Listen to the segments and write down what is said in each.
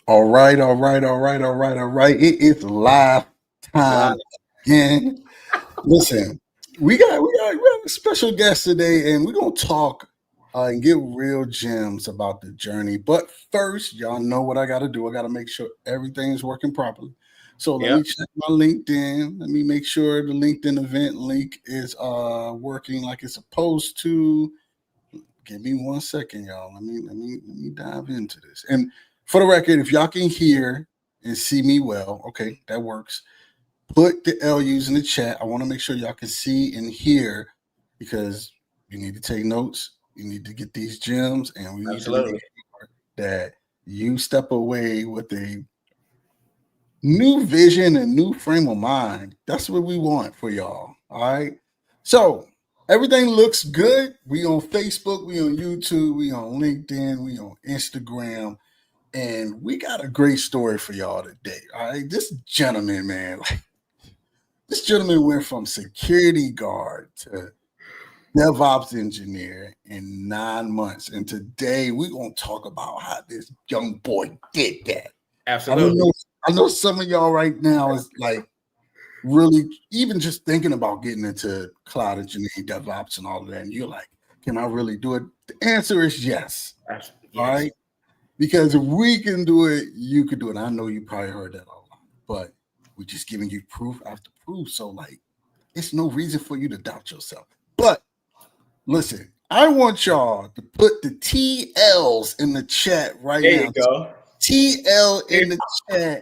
All right, all right, all right, all right, all right. It is live Live. time again. Listen, we got a special guest today, and we're gonna talk and get real gems about the journey. But first, y'all know what I got to do. I got to make sure everything's working properly. So let Yep. me check my LinkedIn. Let me make sure the LinkedIn event link is working like it's supposed to. Give me 1 second, y'all. Let me dive into this. And for the record, if y'all can hear and see me well, okay, that works. Put the LUs in the chat. I want to make sure y'all can see and hear because you need to take notes. You need to get these gems, and we need to make Absolutely. sure that you step away with a new vision and new frame of mind. That's what we want for y'all. All right. So everything looks good. We on Facebook, we on YouTube, we on LinkedIn, we on Instagram, and we got a great story for y'all today. All right. This gentleman, man, like this gentleman went from security guard to DevOps engineer in 9 months. And today we're gonna talk about how this young boy did that. I don't Absolutely. know. I know some of y'all right now is like really even just thinking about getting into cloud engineering, DevOps, and all of that. And you're like, can I really do it? The answer is yes. All Yes. right. Because if we can do it, you could do it. I know you probably heard that a lot, but we're just giving you proof after proof. So, like, it's no reason for you to doubt yourself. But listen, I want y'all to put the TLs in the chat right There you now. go. TL in the chat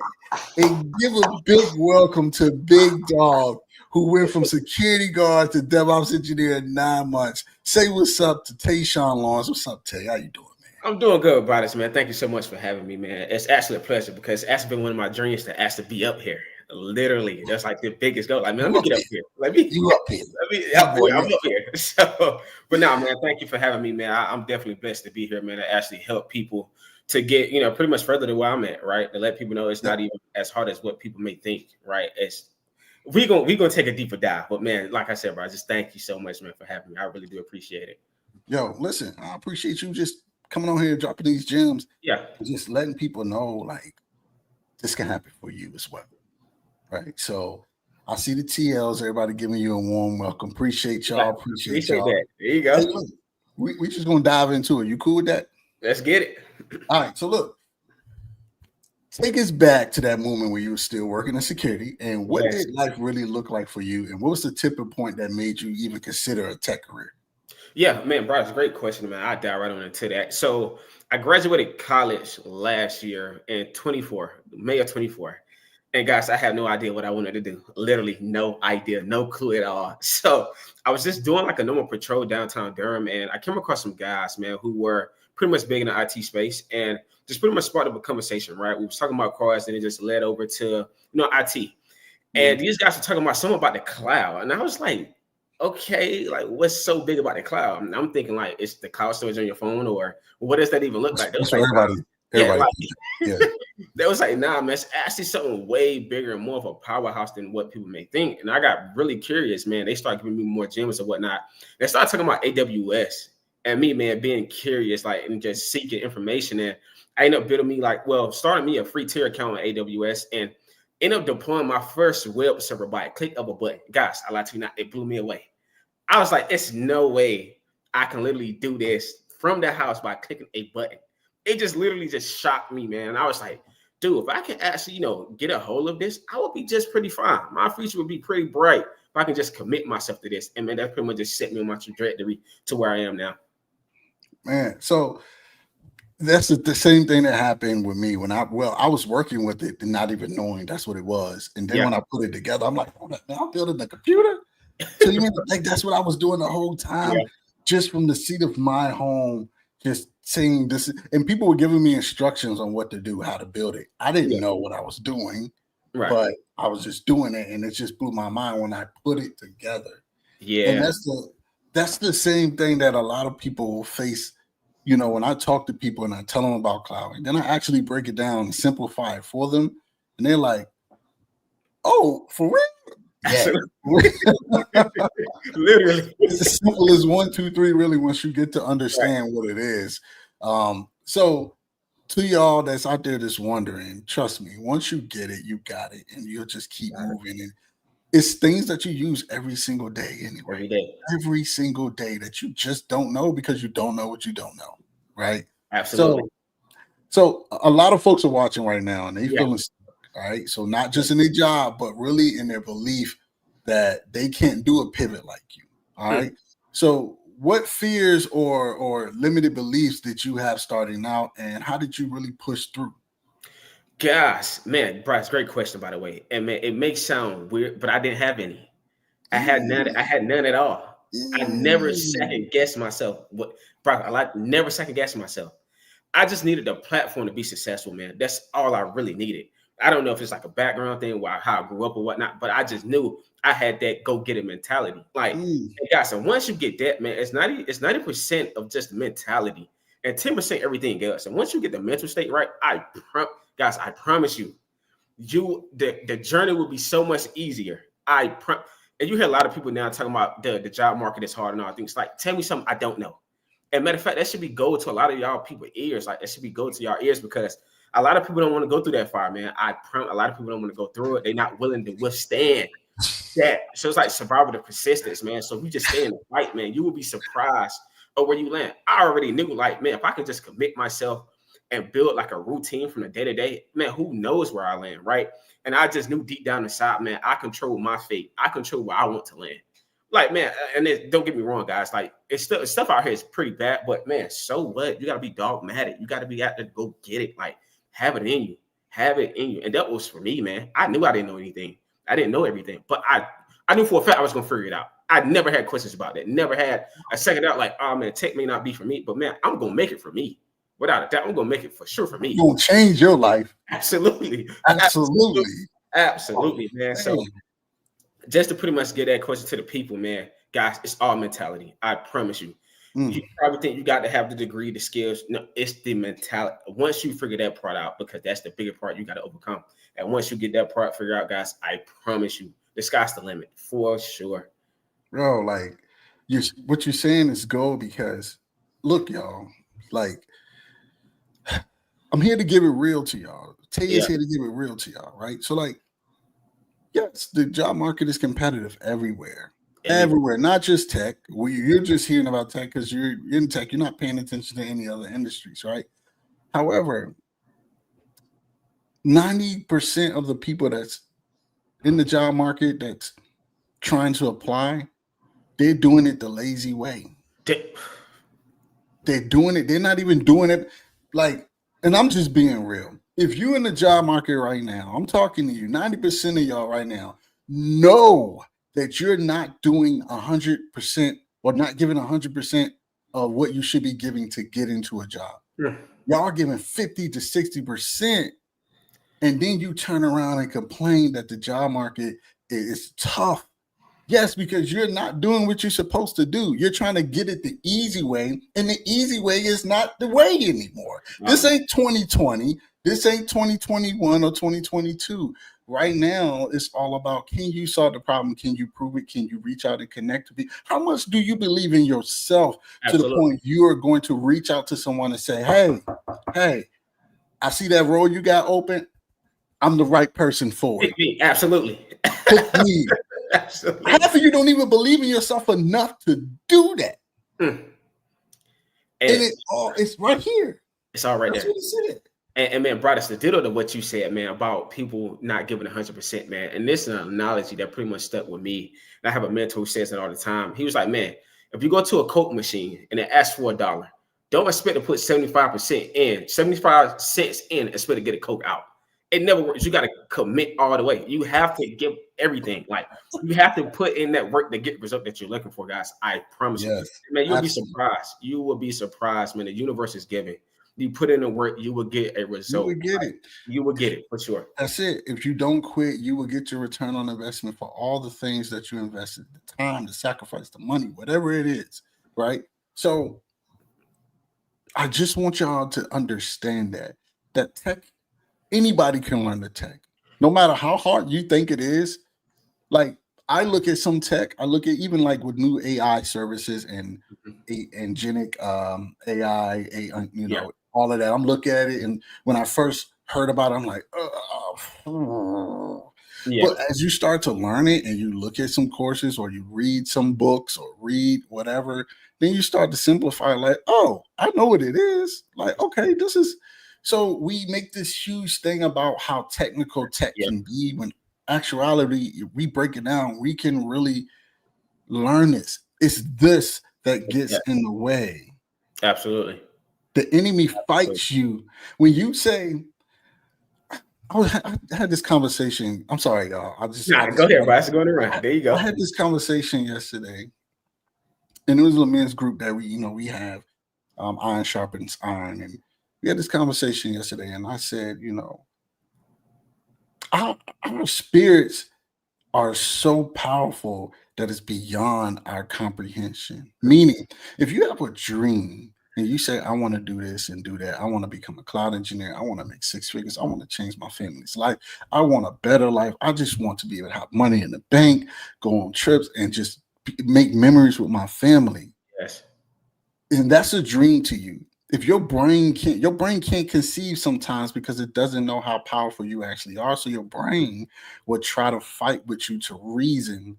and give a big welcome to Big Dog, who went from security guard to DevOps engineer in 9 months. Say what's up to TaShaun Lawrence. What's up, Tay? How you doing, man? I'm doing good, brothers, man. Thank you so much for having me, man. It's actually a pleasure because it's actually been one of my dreams to actually be up here. Literally, that's like the biggest goal. Like, man, let You me up get up here. here. Let me, You up here. let me. Yeah, boy. I'm Yeah. up here. So, but no, man, thank you for having me, man. I'm definitely blessed to be here, man. To actually help people to get, pretty much further than where I'm at, right? To let people know it's Yeah. not even as hard as what people may think, right? It's we gonna take a deeper dive, but man, like I said, bro, I just thank you so much, man, for having me. I really do appreciate it. Yo, listen, I appreciate you just coming on here, dropping these gems, Yeah, and just letting people know, like, this can happen for you as well. Right. So I see the TLs, everybody giving you a warm welcome. Appreciate yeah, y'all. Appreciate appreciate y'all. that. There you Hey, go. look, we just gonna dive into it. You cool with that? Let's get it. All right. So look, take us back to that moment where you were still working in security, and what Yes. did life really look like for you? And what was the tipping point that made you even consider a tech career? Yeah, man, bro, it's a great question, man. I dive right on into that. So I graduated college last year in 24, May of 24. And guys, I had no idea what I wanted to do. Literally no idea, no clue at all. So I was just doing like a normal patrol downtown Durham, and I came across some guys, man, who were pretty much big in the IT space and just pretty much sparked up a conversation, right? We was talking about cars, and it just led over to IT. And Mhm. these guys were talking about something about the cloud. And I was like, okay, like what's so big about the cloud? And I'm thinking like it's the cloud storage on your phone, or what does that even look like? They was That's what like, nah. Yeah, everybody like thinks. Yeah. they was like, nah, man, it's actually something way bigger and more of a powerhouse than what people may think. And I got really curious, man. They started giving me more gems and whatnot. They started talking about AWS and me, man, being curious, like and just seeking information. And I ended up building me starting me a free tier account on AWS and ended up deploying my first web server by a click of a button. Guys, I lie to you not, it blew me away. I was like, it's no way I can literally do this from the house by clicking a button. It just literally just shocked me, man. I was like, dude, if I can actually, get a hold of this, I would be just pretty fine. My future would be pretty bright if I can just commit myself to this. And man, that pretty much just set me on my trajectory to where I am now. Man. So that's the same thing that happened with me when I was working with it and not even knowing that's what it was. And then Yeah. when I put it together, I'm like, hold up, man, I'm building a computer. So you mean like that's what I was doing the whole time, Yeah. just from the seat of my home, just saying this, and people were giving me instructions on what to do, how to build it. I didn't Yeah. know what I was doing, Right. but I was just doing it, and it just blew my mind when I put it together. And Yeah. that's the same thing that a lot of people face. You know, when I talk to people and I tell them about cloud, and then I actually break it down and simplify it for them, and they're like, "Oh, for real?" Yeah. Absolutely. Literally. It's as simple as 1, 2, 3. Really, once you get to Right. understand what it is. So to y'all that's out there that's wondering, trust me, once you get it, you got it, and you'll just keep moving. And it's things that you use every single day anyway. Every day. Every single day that you just don't know because you don't know what you don't know, right? Absolutely. So a lot of folks are watching right now and they Yeah. feeling stuck, all right? So not just in their job, but really in their belief that they can't do a pivot like you, all right? So what fears or limited beliefs did you have starting out, and how did you really push through? Gosh, man, Bryce, great question, by the way. And man, it may sound weird, but I didn't have any. I had none at all. I never second guessed myself. Bro, never second guessed myself. I just needed a platform to be successful, man. That's all I really needed. I don't know if it's like a background thing, how I grew up or whatnot, but I just knew I had that go get it mentality. Like, hey guys, and once you get that, man, it's 90% of just mentality and 10% everything else. And once you get the mental state right, guys, I promise you, the journey will be so much easier. And you hear a lot of people now talking about the job market is hard and all things. Like, tell me something I don't know. And matter of fact, that should be gold to a lot of y'all people's ears. Like, that should be gold to y'all ears, because a lot of people don't want to go through that fire, man. A lot of people don't want to go through it. They're not willing to withstand that. So it's like survival to persistence, man. So if you just stay in the fight, man, you will be surprised of where you land. I already knew, like, man, if I could just commit myself and build like a routine from the day to day, man, who knows where I land, right? And I just knew deep down inside, man, I control my fate. I control where I want to land. Like, man, and don't get me wrong, guys. Like, it's stuff out here is pretty bad, but man, so what? You gotta be dogmatic. You gotta be out there to go get it. Like, have it in you. Have it in you. And that was for me, man. I knew I didn't know anything. I didn't know everything, but I knew for a fact I was gonna figure it out. I never had questions about that. Never had a second out like, oh man, tech may not be for me, but man, I'm gonna make it for me. Without a doubt, I'm gonna make it for sure for me. You're gonna change your life. Absolutely, man. So just to pretty much get that question to the people, man, guys, it's all mentality. I promise you. You probably think you got to have the degree, the skills. No, it's the mentality. Once you figure that part out, because that's the bigger part you got to overcome. And once you get that part figured out, guys, I promise you, the sky's the limit for sure. Bro, like, what you're saying is gold, because look, y'all, like, I'm here to give it real to y'all. Tay is here to give it real to y'all, right? So, like, yes, the job market is competitive everywhere. Everywhere, not just tech. You're just hearing about tech because you're in tech. You're not paying attention to any other industries, right? However, 90% of the people that's in the job market that's trying to apply, they're doing it the lazy way. They're doing it. They're not even doing it like, and I'm just being real. If you're in the job market right now, I'm talking to you, 90% of y'all right now know that you're not doing 100% or not giving 100% of what you should be giving to get into a job. Y'all are giving 50 to 60%. And then you turn around and complain that the job market is tough. Yes, because you're not doing what you're supposed to do. You're trying to get it the easy way, and the easy way is not the way anymore. This ain't 2020. This ain't 2021 or 2022. Right now, it's all about, can you solve the problem? Can you prove it? Can you reach out and connect to people? How much do you believe in yourself to the point you are going to reach out to someone and say, hey, I see that role you got open. I'm the right person for it. Pick me. Absolutely. Pick me. Absolutely. Half of you don't even believe in yourself enough to do that. And it's right here. It's all right. That's there. What it said. And man, brought us the ditto to what you said, man, about people not giving 100%, man. And this is an analogy that pretty much stuck with me. And I have a mentor who says it all the time. He was like, man, if you go to a Coke machine and it asks for $1, don't expect to put 75% in, 75 cents in, expect to get a Coke out. It never works. You got to commit all the way. You have to give everything. Like, you have to put in that work to get the result that you're looking for, guys. I promise you. Man, you'll be surprised. You will be surprised, man. The universe is giving. You put in the work, you will get a result. You will get it. You will get it for sure. That's it. If you don't quit, you will get your return on investment for all the things that you invested, the time, the sacrifice, the money, whatever it is, right? So I just want y'all to understand that tech, anybody can learn the tech, no matter how hard you think it is. Like, I look at some tech, I look at even like with new AI services and agentic AI, all of that. I'm looking at it, and when I first heard about it, I'm like, Yeah. but as you start to learn it and you look at some courses or you read some books or read whatever, then you start to simplify, like, oh, I know what it is. Like, okay, this is. So we make this huge thing about how technical tech Yeah. can be, when actuality, we break it down, we can really learn this. It's this that gets Yeah. in the way. Absolutely. The enemy fights you when you say, I had this conversation. I'm sorry, y'all. Go ahead, bro. It's going around. There you go. I had this conversation yesterday, and it was a men's group that we have, iron sharpens iron, and we had this conversation yesterday, and I said, our spirits are so powerful that it's beyond our comprehension. Meaning, if you have a dream and you say, I want to do this and do that, I want to become a cloud engineer, I want to make 6 figures, I want to change my family's life, I want a better life, I just want to be able to have money in the bank, go on trips, and just make memories with my family. Yes. And that's a dream to you. If your brain can't conceive sometimes because it doesn't know how powerful you actually are. So your brain will try to fight with you to reason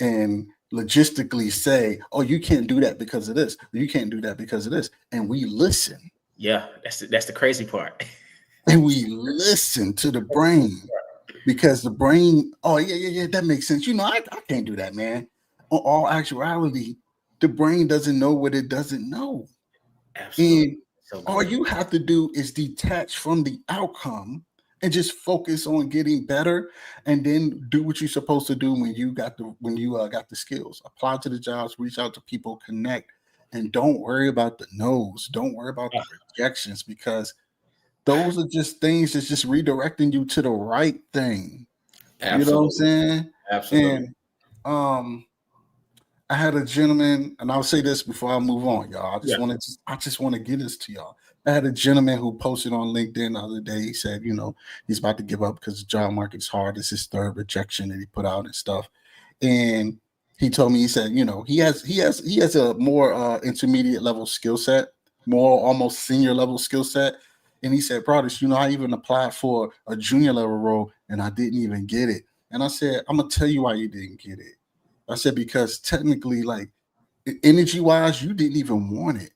and logistically say, oh, you can't do that because of this. You can't do that because of this. And we listen. Yeah, that's the crazy part. And we listen to the brain because the brain, oh, yeah, that makes sense. I can't do that, man. In all actuality, the brain doesn't know what it doesn't know. Absolutely. And all you have to do is detach from the outcome and just focus on getting better, and then do what you're supposed to do when you got the skills. Apply to the jobs, reach out to people, connect, and don't worry about the no's. Don't worry about the rejections, because those are just things that's just redirecting you to the right thing. Absolutely. You know what I'm saying? Absolutely. And I had a gentleman, and I'll say this before I move on, y'all. I just want to get this to y'all. I had a gentleman who posted on LinkedIn the other day. He said, he's about to give up because the job market's hard. It's his third rejection that he put out and stuff. And he told me, he said, he has a more intermediate level skill set, more almost senior level skill set. And he said, Brothers, I even applied for a junior level role and I didn't even get it. And I said, I'm gonna tell you why you didn't get it. I said, because technically, like, energy wise, you didn't even want it.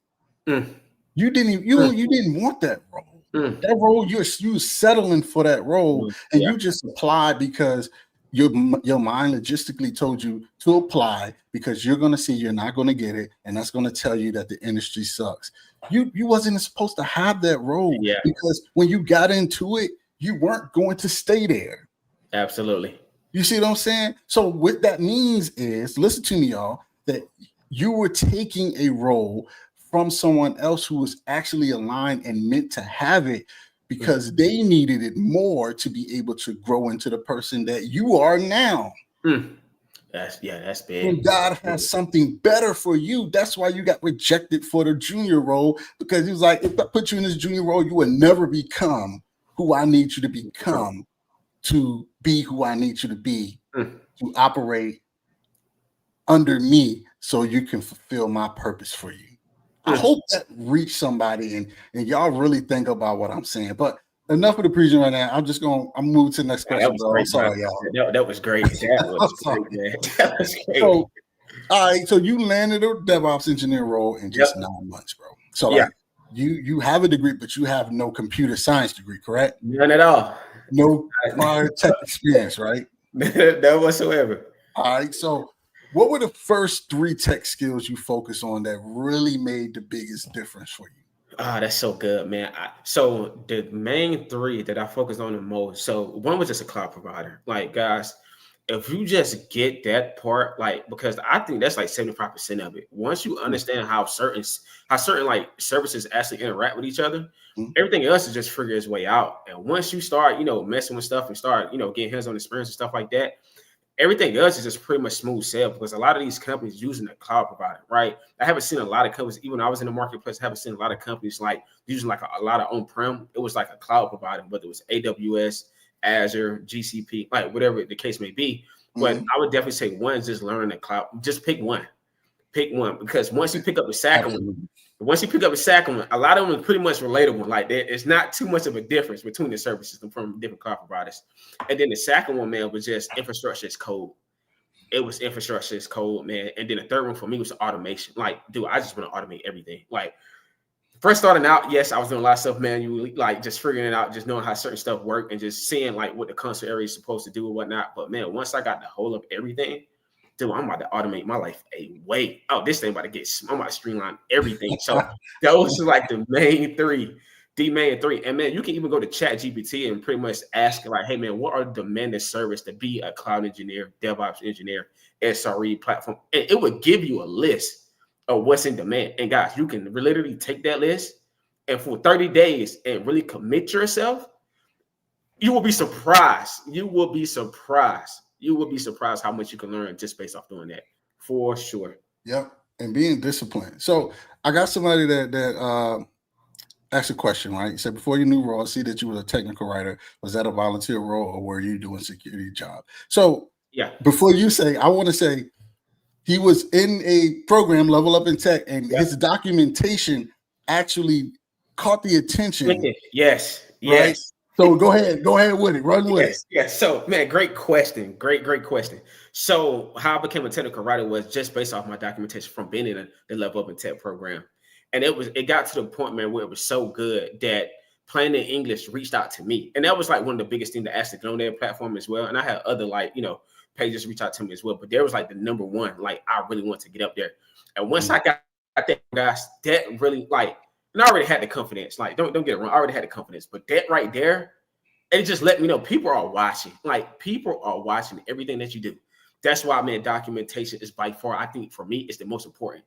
You didn't want that role. That role, you settling for that role, and you just applied because your mind logistically told you to apply because you're going to see you're not going to get it, and that's going to tell you that the industry sucks. You wasn't supposed to have that role because when you got into it, you weren't going to stay there. Absolutely. You see what I'm saying? So what that means is, listen to me, y'all, that you were taking a role from someone else who was actually aligned and meant to have it because they needed it more to be able to grow into the person that you are now. That's big. And God has something better for you. That's why you got rejected for the junior role, because he was like, if I put you in this junior role, you will never become who I need you to become, to be who I need you to be, to operate under me so you can fulfill my purpose for you. I hope that reached somebody and y'all really think about what I'm saying. But enough of the preaching right now. I'm moving to the next question, bro. I'm sorry, y'all. That was great. That was great, man. That was great. So, all right, so you landed a DevOps engineer role in just 9 months, bro. So like you have a degree, but you have no computer science degree, correct? None at all. No prior tech experience, right? None whatsoever. All right, so what were the first 3 tech skills you focused on that really made the biggest difference for you? That's so good, man. So the main 3 that I focused on the most. So one was just a cloud provider. Like, guys, if you just get that part, like, because I think that's like 75% of it. Once you understand how certain like services actually interact with each other, everything else is just figure its way out. And once you start, messing with stuff and start, getting hands-on experience and stuff like that, everything else is just pretty much smooth sailing, because a lot of these companies using a cloud provider, right? I haven't seen a lot of companies, even when I was in the marketplace, I haven't seen a lot of companies like using like a lot of on-prem. It was like a cloud provider, whether it was AWS, Azure, GCP, like whatever the case may be. But I would definitely say one is just learn the cloud. Just pick one, because once you pick up the second one, Once you pick up the second one, a lot of them are pretty much relatable. Like it's not too much of a difference between the service system from different cloud providers. And then the second one, man, was just infrastructure as code. It was infrastructure as code, man. And then the third one for me was automation. Like, dude, I just want to automate everything. Like, first starting out, yes, I was doing a lot of stuff manually, like just figuring it out, just knowing how certain stuff work and just seeing like what the console area is supposed to do and whatnot. But man, once I got the hold of everything, dude, I'm about to automate my life away. Oh, this thing about to I'm about to streamline everything. So those are like the main three. And man, you can even go to Chat GPT and pretty much ask like, hey man, what are the demanded service to be a cloud engineer, DevOps engineer, SRE platform? And it would give you a list of what's in demand. And guys, you can literally take that list and for 30 days and really commit yourself. You will be surprised. You will be surprised how much you can learn just based off doing that, for sure. Yep, and being disciplined. So I got somebody that asked a question, right? He said, before your new role, I see that you were a technical writer. Was that a volunteer role or were you doing security job? So yeah, before you say, I want to say he was in a program, Level Up in Tech, and his documentation actually caught the attention. Yes. Right? So go ahead with it. Run with it. Yes. So, man, great question. Great question. So, how I became a technical writer was just based off my documentation from being in the Level Up in Tech program, and it got to the point, man, where it was so good that Plain English reached out to me, and that was like one of the biggest things to ask to get on their platform as well. And I had other pages reach out to me as well, but there was like the number one, like I really want to get up there. And once I got that, guys, that really and I already had the confidence. Like, don't get it wrong, I already had the confidence, but that right there, it just let me know people are watching. Like, people are watching everything that you do. That's why, man, documentation is by far, I think for me, it's the most important.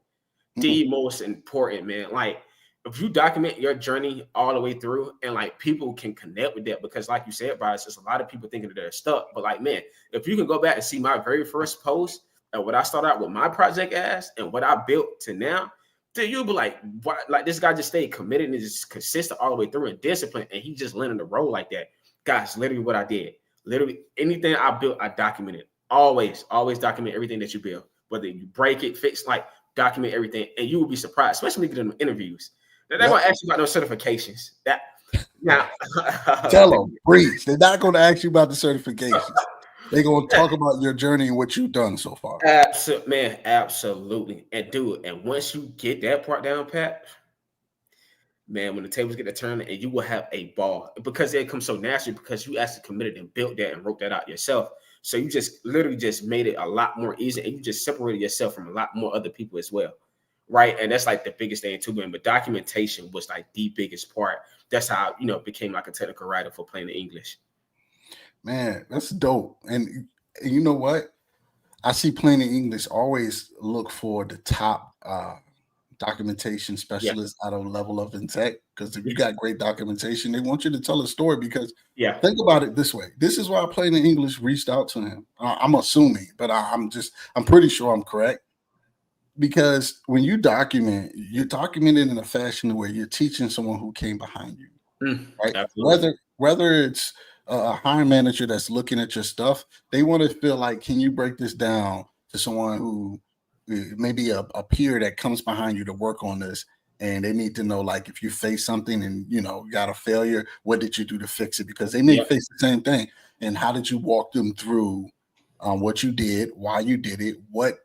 The most important, man. Like, if you document your journey all the way through and like people can connect with that, because like you said, Bryce, there's a lot of people thinking that they're stuck. But like, man, if you can go back and see my very first post and what I started out with my project as and what I built to now, then you'll be like, what? Like, this guy just stayed committed and just consistent all the way through and disciplined, and he just landed the role like that. Guys, literally what I did. Literally anything I built, I documented. Always document everything that you build. Whether you break it, fix, like document everything, and you will be surprised, especially when you get in interviews. They're not going to ask you about no certifications. Now, tell them, breathe. They're not going to ask you about the certifications. They're going to talk about your journey and what you've done so far. Absolutely. And do it. And once you get that part down, Pat, man, when the tables get to turn, and you will have a ball, because it comes so naturally because you actually committed and built that and wrote that out yourself. So you just literally just made it a lot more easy, and you just separated yourself from a lot more other people as well. Right. And that's like the biggest thing too, man. But documentation was like the biggest part. That's how, became like a technical writer for Plain English. Man, that's dope. And you know what? I see Plain English always look for the top documentation specialists out of Level Up in Tech. Because if you got great documentation, they want you to tell a story. Because think about it this way. This is why Plain English reached out to him. I'm assuming, but I'm pretty sure I'm correct. Because when you document, you're documenting in a fashion where you're teaching someone who came behind you, right? Absolutely. Whether it's a hiring manager that's looking at your stuff, they want to feel like, can you break this down to someone who maybe a peer that comes behind you to work on this, and they need to know, like, if you face something and you got a failure, what did you do to fix it? Because they may face the same thing, and how did you walk them through what you did, why you did it, what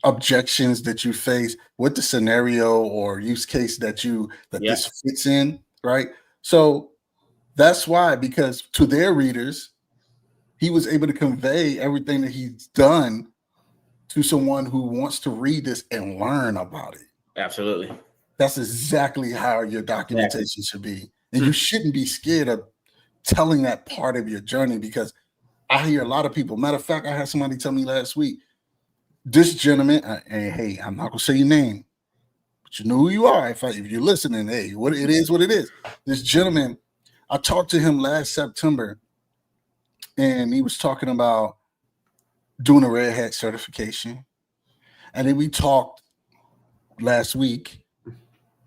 objections that you face, what the scenario or use case that this fits in, right? So that's why, because to their readers, he was able to convey everything that he's done to someone who wants to read this and learn about it. Absolutely. That's exactly how your documentation should be. And you shouldn't be scared of telling that part of your journey, because I hear a lot of people. Matter of fact, I had somebody tell me last week, this gentleman, and hey, I'm not gonna say your name, but you know who you are. If you're listening, hey, what it is. This gentleman, I talked to him last September, and he was talking about doing a Red Hat certification, and then we talked last week,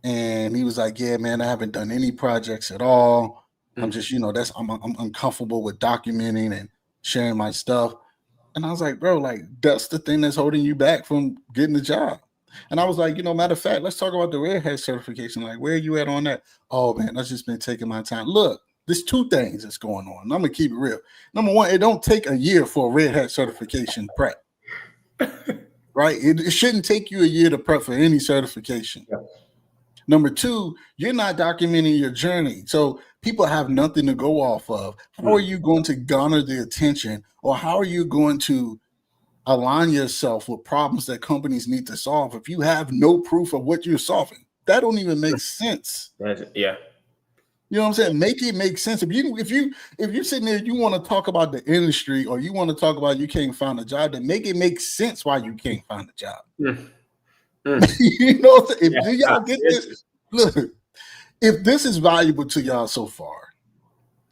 and he was like, "Yeah, man, I haven't done any projects at all. I'm just, I'm uncomfortable with documenting and sharing my stuff." And I was like, bro, like, that's the thing that's holding you back from getting the job. And I was like, matter of fact, let's talk about the Red Hat certification. Like, where are you at on that? Oh man, I've just been taking my time. Look, there's two things that's going on. I'm gonna keep it real. Number one, it don't take a year for a Red Hat certification prep. Right? It shouldn't take you a year to prep for any certification. Yeah. Number two, you're not documenting your journey. So people have nothing to go off of. How are you going to garner the attention, or how are you going to align yourself with problems that companies need to solve if you have no proof of what you're solving? That don't even make sense. Yeah. You know what I'm saying? Make it make sense. If you're sitting there, you want to talk about the industry, or you want to talk about you can't find a job, then make it make sense why you can't find a job. You know what I'm saying? If y'all get this, look, if this is valuable to y'all so far,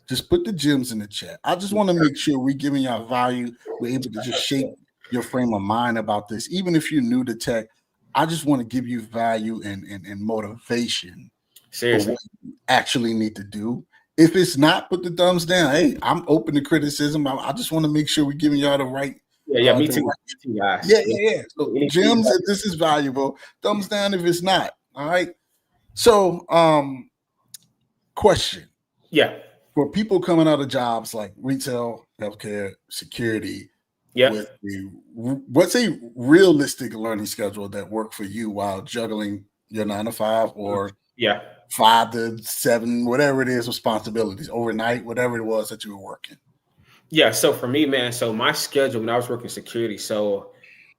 just put the gems in the chat. I just want to make sure we're giving y'all value. We're able to just shape your frame of mind about this. Even if you're new to tech, I just want to give you value and motivation. Seriously, what you actually need to do. If it's not, put the thumbs down. Hey, I'm open to criticism. I just want to make sure we're giving y'all the right. Me too. Guys. Yeah. So gems, if this is valuable, thumbs down if it's not. All right. So, question. Yeah. For people coming out of jobs like retail, healthcare, security, what's a realistic learning schedule that worked for you while juggling your 9 to 5 or 5 to 7, whatever it is, responsibilities overnight, whatever it was that you were working? Yeah. So for me, man, so my schedule when I was working security, so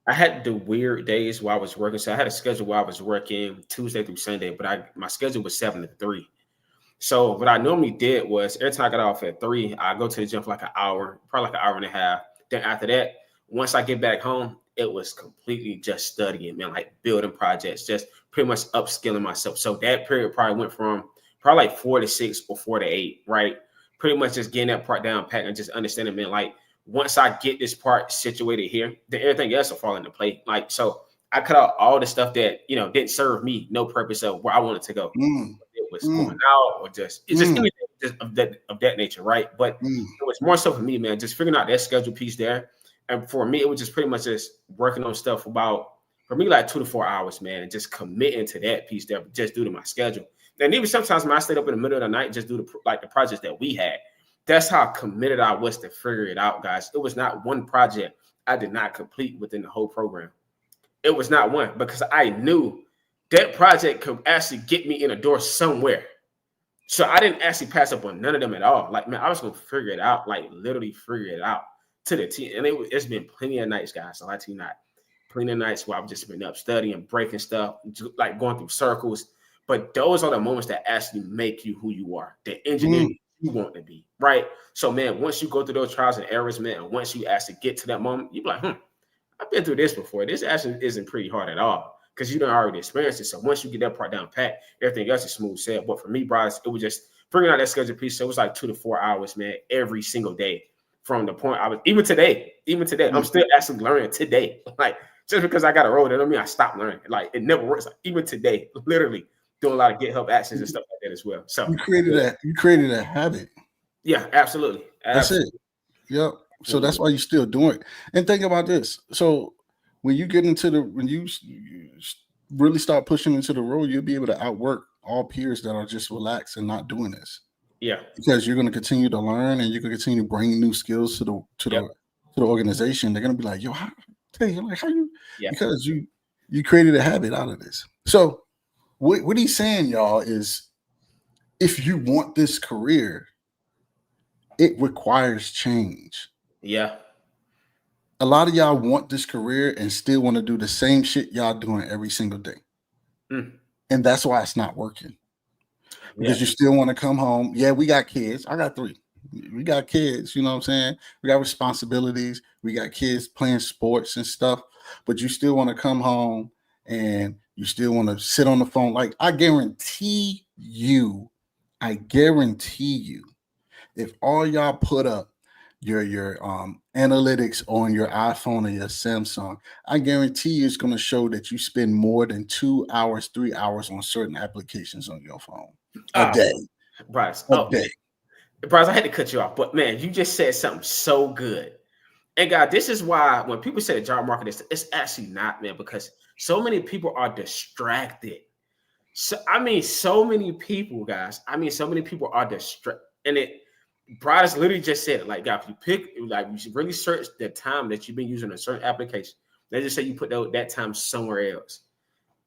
I had the weird days while I was working. So I had a schedule where I was working Tuesday through Sunday, but my schedule was 7 to 3. So what I normally did was every time I got off at 3, I go to the gym for like an hour, probably like an hour and a half. Then after that, once I get back home, it was completely just studying, man, like building projects, just pretty much upskilling myself. So that period probably went from probably like 4 to 6 or 4 to 8, right? Pretty much just getting that part down pat and just understanding, man, like once I get this part situated here, then everything else will fall into play. Like, so I cut out all the stuff that, didn't serve me no purpose of where I wanted to go. It was going out or just anything just of that nature, right? But it was more so for me, man, just figuring out that schedule piece there. And for me, it was just pretty much just working on stuff for me, like 2 to 4 hours, man, and just committing to that piece there, just due to my schedule. And even sometimes when I stayed up in the middle of the night, just due to the projects that we had, that's how committed I was to figure it out, guys. It was not one project I did not complete within the whole program. It was not one, because I knew that project could actually get me in a door somewhere. So I didn't actually pass up on none of them at all. Like, man, I was going to figure it out, like literally figure it out to the T. And it's been plenty of nights, guys. So I tell you not, plenty of nights where I've just been up studying, breaking stuff, like going through circles. But those are the moments that actually make you who you are, the engineer you want to be, right? So, man, once you go through those trials and errors, man, and once you actually get to that moment, you're like, I've been through this before. This actually isn't pretty hard at all, because you don't already experience it. So once you get that part down pat, everything else is smooth sail. But for me, Bryce, it was just figuring out that schedule piece. So it was like 2 to 4 hours, man, every single day. From the point I was, even today, I'm still actually learning today. Like, just because I got a role, that don't mean I stopped learning. Like, it never works. Like, even today, literally doing a lot of GitHub actions and stuff like that as well. So you created a habit. Yeah, absolutely. That's it. Yep. So that's why you're still doing it. And think about this. So when you get when you really start pushing into the role, you'll be able to outwork all peers that are just relaxed and not doing this. Yeah. Because you're going to continue to learn, and you're going to continue to bring new skills to the organization. They're going to be like, yo, how you? Yeah. Because you created a habit out of this. So what he's saying, y'all, is if you want this career, it requires change. Yeah. A lot of y'all want this career and still want to do the same shit y'all doing every single day. And that's why it's not working. Because you still want to come home. Yeah, we got kids. I got 3. We got kids, you know what I'm saying? We got responsibilities. We got kids playing sports and stuff. But you still want to come home and you still want to sit on the phone. Like, I guarantee you, if all y'all put up your analytics on your iPhone or your Samsung, I guarantee you it's going to show that you spend more than 2 hours, 3 hours on certain applications on your phone a day. Bryce, day. Bryce, I had to cut you off, but man, you just said something so good. And God, this is why when people say the job market, it's actually not, man, because So many people are distracted. So many people, guys. So many people are distracted, and Bryce literally just said it. Like, God, if you pick, like, you should really search the time that you've been using a certain application. They just say you put that time somewhere else,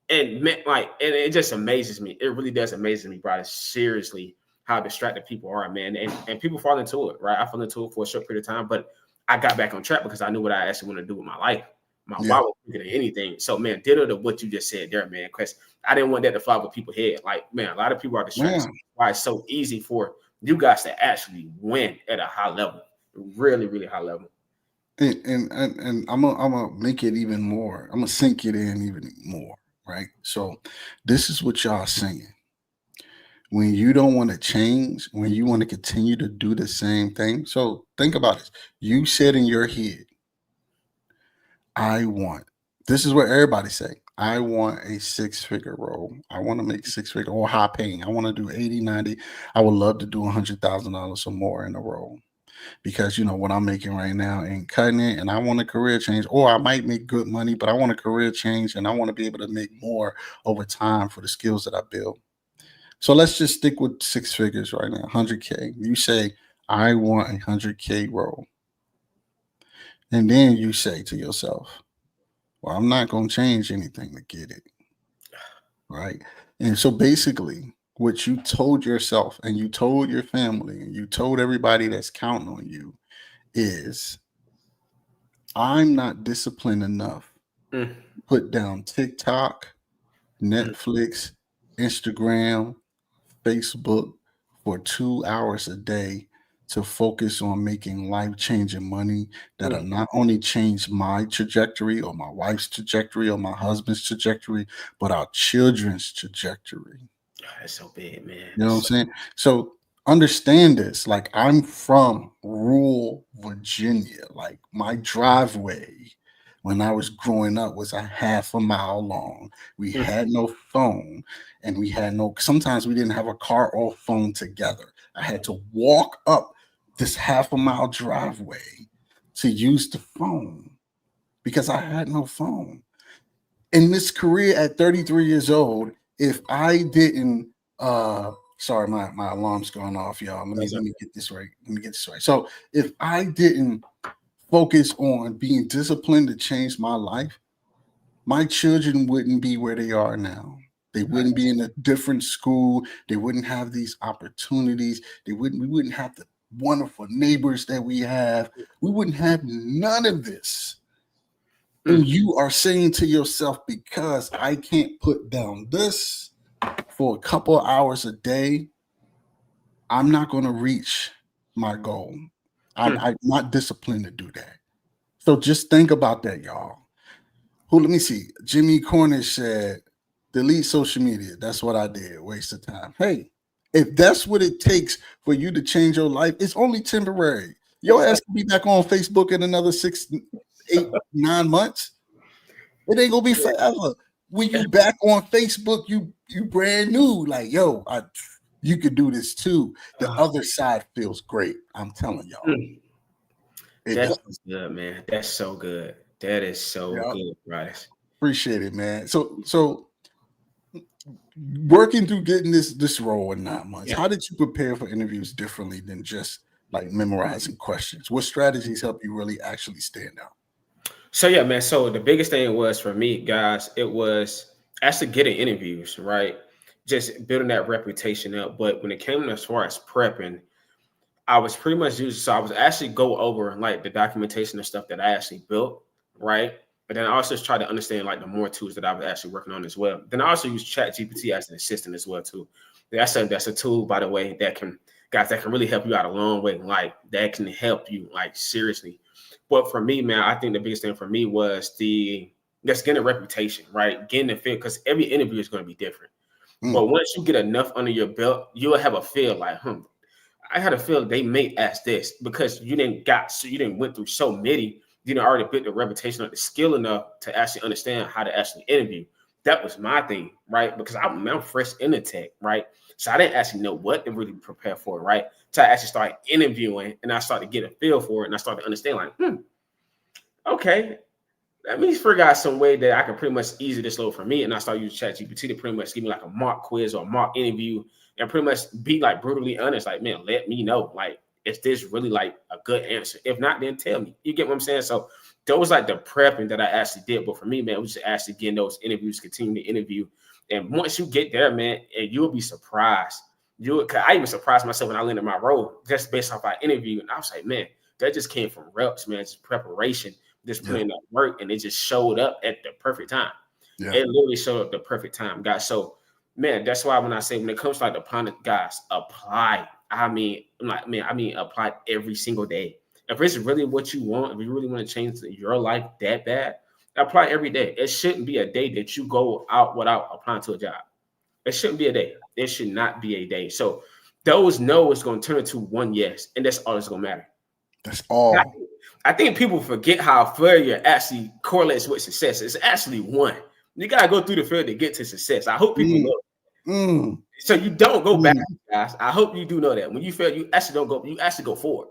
and and it just amazes me. It really does amaze me, Bryce. Seriously, how distracted people are, man, and people fall into it, right? I fell into it for a short period of time, but I got back on track because I knew what I actually want to do with my life. My wife was thinking of anything. So, man, ditto to what you just said there, man, because I didn't want that to fly over people's head. Like, man, a lot of people are distracted. Why it's so easy for you guys to actually win at a high level, really, really high level. And I'm gonna make it even more. I'm gonna sink it in even more, right? So, this is what y'all saying. When you don't want to change, when you want to continue to do the same thing. So think about it. You said in your head, this is what everybody say. I want a 6-figure role. I want to make 6-figure or high paying. I want to do 80, 90. I would love to do $100,000 or more in a role because, what I'm making right now ain't cutting it. And I want a career change, or I might make good money, but I want a career change and I want to be able to make more over time for the skills that I build. So let's just stick with 6 figures right now, 100K. You say, I want a 100K role. And then you say to yourself, well, I'm not going to change anything to get it. Right. And so basically, what you told yourself and you told your family and you told everybody that's counting on you is, I'm not disciplined enough to put down TikTok, Netflix, Instagram, Facebook for 2 hours a day to focus on making life-changing money that'll not only change my trajectory or my wife's trajectory or my husband's trajectory, but our children's trajectory. Oh, that's so big, man. You know what I'm saying? So understand this. Like, I'm from rural Virginia. Like, my driveway when I was growing up was a half a mile long. We had no phone and sometimes we didn't have a car or phone together. I had to walk up this half a mile driveway to use the phone because I had no phone. In this career at 33 years old, if I didn't, sorry, my alarm's going off, y'all. Let me get this right. So if I didn't focus on being disciplined to change my life, my children wouldn't be where they are now. They wouldn't be in a different school. They wouldn't have these opportunities. We wouldn't have the wonderful neighbors that we have. We wouldn't have none of this. And you are saying to yourself, because I can't put down this for a couple of hours a day, I'm not going to reach my goal. I'm not disciplined to do that. So just think about that, y'all. Let me see. Jimmy Cornish said, delete social media. That's what I did. Waste of time. Hey, if that's what it takes for you to change your life, it's only temporary. Your ass can be back on Facebook in another 6, 8, 9 months. It ain't gonna be forever. When you back on Facebook, you brand new. Like, yo, you could do this too. The other side feels great. I'm telling y'all. That's good, man. That's so good. That is so good, Bryce. Appreciate it, man. So working through getting this role in 9 months, how did you prepare for interviews differently than just like memorizing questions? What strategies help you really actually stand out? So yeah, man. So the biggest thing was for me, guys, it was actually getting interviews, right? Just building that reputation up. But when it came as far as prepping, I was pretty much I was actually go over like the documentation and stuff that I actually built, right? But then I also try to understand like the more tools that I was actually working on as well. Then I also use ChatGPT as an assistant as well too. That's a tool, by the way, that can really help you out a long way. Like that can help you like seriously. But for me, man, I think the biggest thing for me was just getting a reputation, right? Getting the feel, because every interview is going to be different. But once you get enough under your belt, you'll have a feel like, I had a feel they may ask this because you didn't went through so many. You didn't already built the reputation or the skill enough to actually understand how to actually interview. That was my thing, right? Because I'm fresh in the tech, right? So I didn't actually know what to really prepare for, right? So I actually started interviewing and I started to get a feel for it and I started to understand like, okay, let me figure out some way that I can pretty much easy this load for me. And I start using ChatGPT to pretty much give me like a mock quiz or a mock interview and pretty much be like brutally honest. Like, man, let me know. Like, is this really like a good answer? If not, then tell me. You get what I'm saying? So those like the prepping that I actually did. But for me, man, it was just actually getting those interviews, continue to interview. And once you get there, man, and you'll be surprised. I even surprised myself when I landed my role just based off our interview. And I was like, man, that just came from reps, man. It's preparation, just putting in that work, and it just showed up at the perfect time. Yeah. It literally showed up the perfect time, guys. So, man, that's why when I say when it comes to like the product, guys, apply. I mean, apply every single day. If it's really what you want, if you really want to change your life that bad, apply every day. It shouldn't be a day that you go out without applying to a job. It shouldn't be a day. It should not be a day. So those no is going to turn into one yes, and that's all that's going to matter. That's all. I think people forget how failure actually correlates with success. It's actually one. You got to go through the failure to get to success. I hope people know. So you don't go back, guys. I hope you do know that. When you fail, you actually don't go. You actually go forward.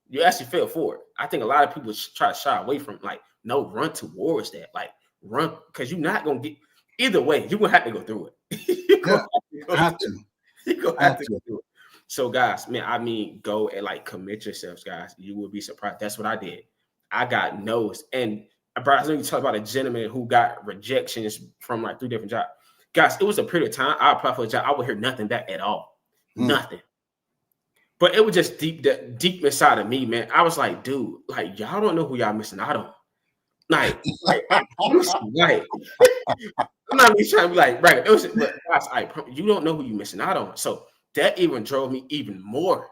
You actually fail forward. I think a lot of people try to shy away from like, no, run towards that. Like run, because you're not going to get either way. You're going to have to go through it. You're going to have to go through it. So, guys, man, I mean, go and like commit yourselves, guys. You will be surprised. That's what I did. I got no's. And I know you talk about a gentleman who got rejections from like 3 different jobs. Guys, it was a period of time. I applied for a job. I would hear nothing back at all. Nothing. But it was just deep inside of me, man. I was like, dude, like, y'all don't know who y'all missing out on. Like I'm not even trying to be like, right. It was, but guys, you don't know who you're missing out on. So that even drove me even more.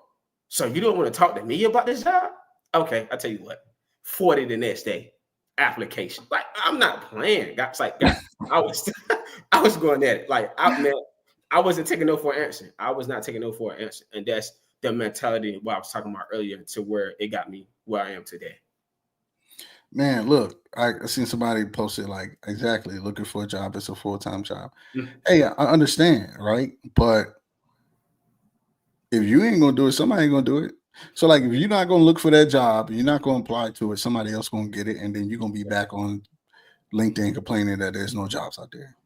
So you don't want to talk to me about this job? Okay, I'll tell you what. 40 the next day, application. Like, I'm not playing. Guys, I was going at it. Like, I wasn't taking no for an answer. I was not taking no for an answer. And that's the mentality what I was talking about earlier to where it got me where I am today. Man, look, I seen somebody posted like, exactly, looking for a job. It's a full-time job. Hey, I understand, right? But if you ain't going to do it, somebody ain't going to do it. So, like, if you're not going to look for that job, you're not going to apply to it, somebody else going to get it, and then you're going to be back on LinkedIn complaining that there's no jobs out there.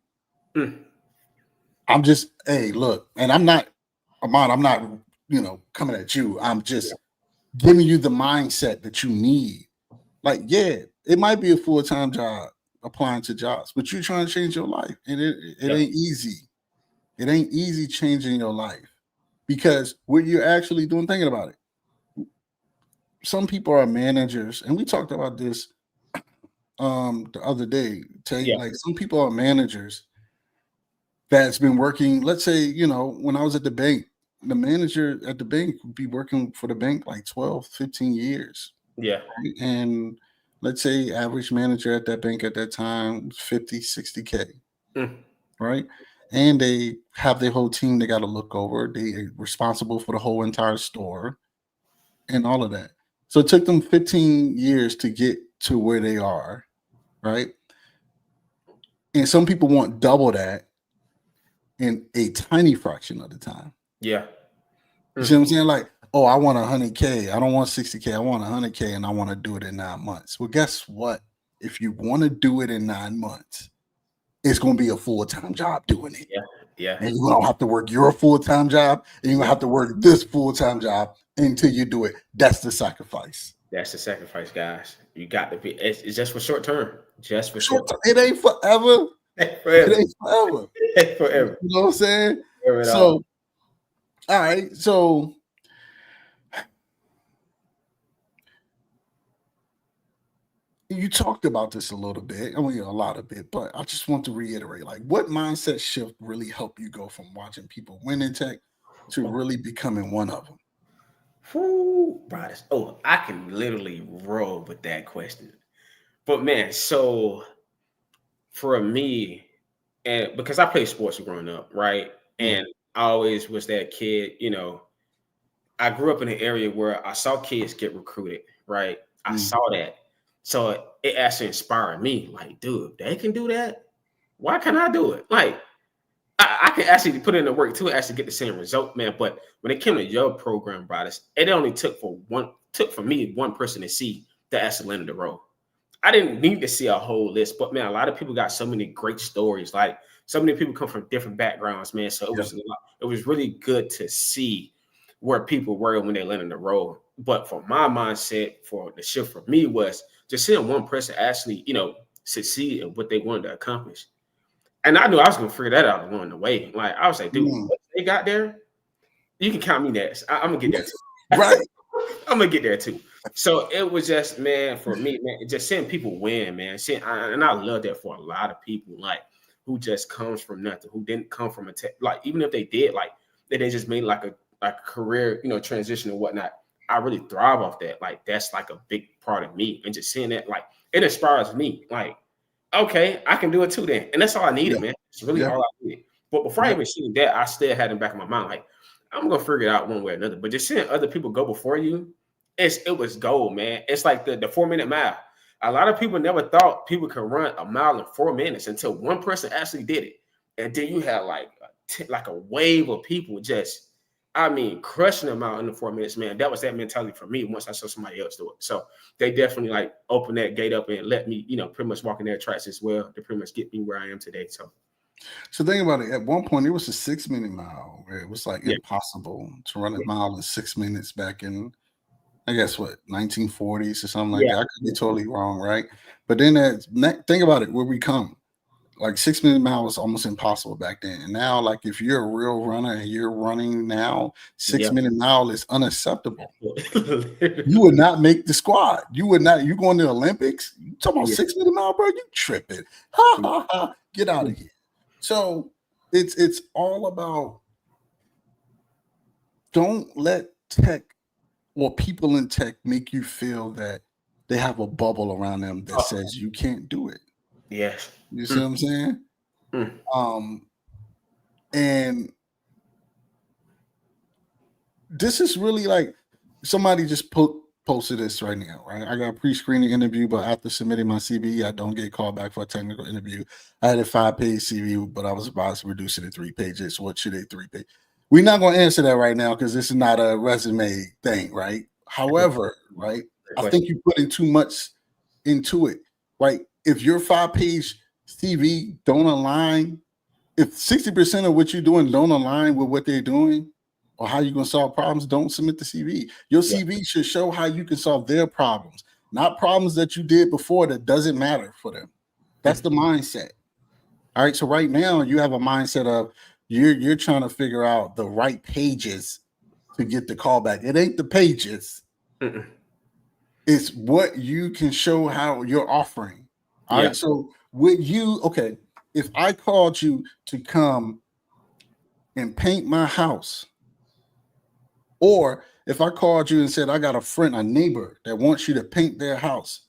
I'm just, hey, look, and I'm not, Ahmad, I'm not, coming at you. I'm just giving you the mindset that you need. Like, yeah, it might be a full-time job applying to jobs, but you're trying to change your life, and it ain't easy. It ain't easy changing your life because what you're actually doing, thinking about it. Some people are managers, and we talked about this the other day. Like some people are managers that's been working. Let's say, when I was at the bank, the manager at the bank would be working for the bank like 12, 15 years. Yeah. Right? And let's say average manager at that bank at that time, 50, 60K. Right? And they have their whole team they got to look over. They are responsible for the whole entire store and all of that. So it took them 15 years to get to where they are, right? And some people want double that in a tiny fraction of the time. Yeah. You see what I'm saying? Like, oh, I want 100K. I don't want 60K. I want 100K, and I want to do it in 9 months. Well, guess what? If you want to do it in 9 months, it's going to be a full-time job doing it. Yeah. And you're going to have to work your full-time job, and you're going to have to work this full-time job until you do it. That's the sacrifice. That's the sacrifice, guys. You got to be. It's just for short term. Just for short term. It ain't forever. It ain't forever. It ain't forever. You know what I'm saying? So, all right. So, you talked about this a little bit. I mean, a lot of it, but I just want to reiterate, like, what mindset shift really helped you go from watching people win in tech to really becoming one of them? I can literally roll with that question. But man, so for me, and because I played sports growing up, right? And I always was that kid, I grew up in an area where I saw kids get recruited, right? I saw that. So it actually inspired me, like, dude, they can do that. Why can't I do it? Like, I can actually put in the work to actually get the same result, man. But when it came to your program, brothers, it only took for me one person to see that actually landed the role. I didn't need to see a whole list, but man, a lot of people got so many great stories. Like so many people come from different backgrounds, man. So it was really good to see where people were when they landed the role. But for my mindset, for the shift for me was just seeing one person actually, succeed in what they wanted to accomplish. And I knew I was gonna figure that out along the way. Like I was like, dude, what they got there, you can count me next. I'm gonna get there too. Right. I'm gonna get there too. So it was just, man, for me, man, just seeing people win, man. And I love that for a lot of people, like who just comes from nothing, who didn't come from like even if they did, like they just made like a career, transition and whatnot. I really thrive off that. Like that's like a big part of me, and just seeing that, like it inspires me. Like, okay, I can do it too, then, and that's all I needed, man. It's really all I needed. But before I even seen that, I still had in the back of my mind, like I'm gonna figure it out one way or another. But just seeing other people go before you, it was gold, man. It's like the 4-minute mile. A lot of people never thought people could run a mile in 4 minutes until one person actually did it, and then you had like a wave of people just, crushing them out in the 4 minutes, man. That was that mentality for me once I saw somebody else do it. So they definitely like opened that gate up and let me, pretty much walk in their tracks as well to pretty much get me where I am today. So think about it. At one point, it was a 6-minute mile where it was like impossible to run a mile in 6 minutes back in, I guess, 1940s or something like that. I could be totally wrong, right? But then think about it, where we come. Like 6-minute mile was almost impossible back then. And now, like if you're a real runner and you're running now, 6-minute mile is unacceptable. You would not make the squad. You would not. You going to the Olympics? You talking about 6-minute mile, bro? You tripping? Ha ha ha! Get out of here. So it's all about, don't let tech or people in tech make you feel that they have a bubble around them that says you can't do it. Yes. You see what I'm saying? And this is really like, somebody just posted this right now, right? I got a pre-screening interview, but after submitting my CV, I don't get called back for a technical interview. I had a 5-page CV, but I was about to reduce it to 3 pages. What should a 3-page? We're not going to answer that right now because this is not a resume thing, right? However, right, I think you're putting too much into it, right? If your 5-page CV don't align, if 60% of what you're doing don't align with what they're doing or how you're going to solve problems, don't submit the CV. Your CV should show how you can solve their problems, not problems that you did before that doesn't matter for them. That's the mindset. All right. So right now you have a mindset of you're trying to figure out the right pages to get the callback. It ain't the pages. It's what you can show how you're offering. All right. So would you, okay, if I called you to come and paint my house, or if I called you and said, I got a friend, a neighbor that wants you to paint their house,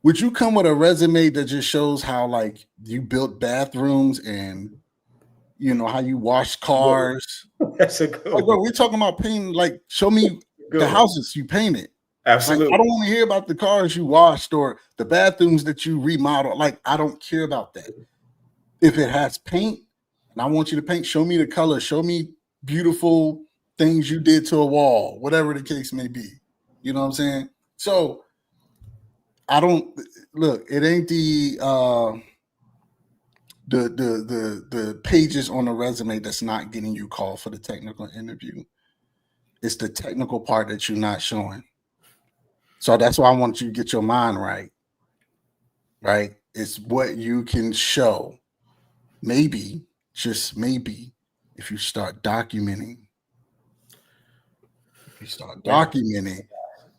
would you come with a resume that just shows how like you built bathrooms and how you wash cars? That's a good one. Bro, we're talking about painting, like show me the houses you painted. Absolutely. Like, I don't want to hear about the cars you washed or the bathrooms that you remodeled. Like, I don't care about that. If it has paint and I want you to paint, show me the color, show me beautiful things you did to a wall, whatever the case may be. You know what I'm saying? So I don't look, it ain't the pages on the resume that's not getting you called for the technical interview. It's the technical part that you're not showing. So that's why I want you to get your mind right. Right? It's what you can show. Maybe, just maybe, if you start documenting,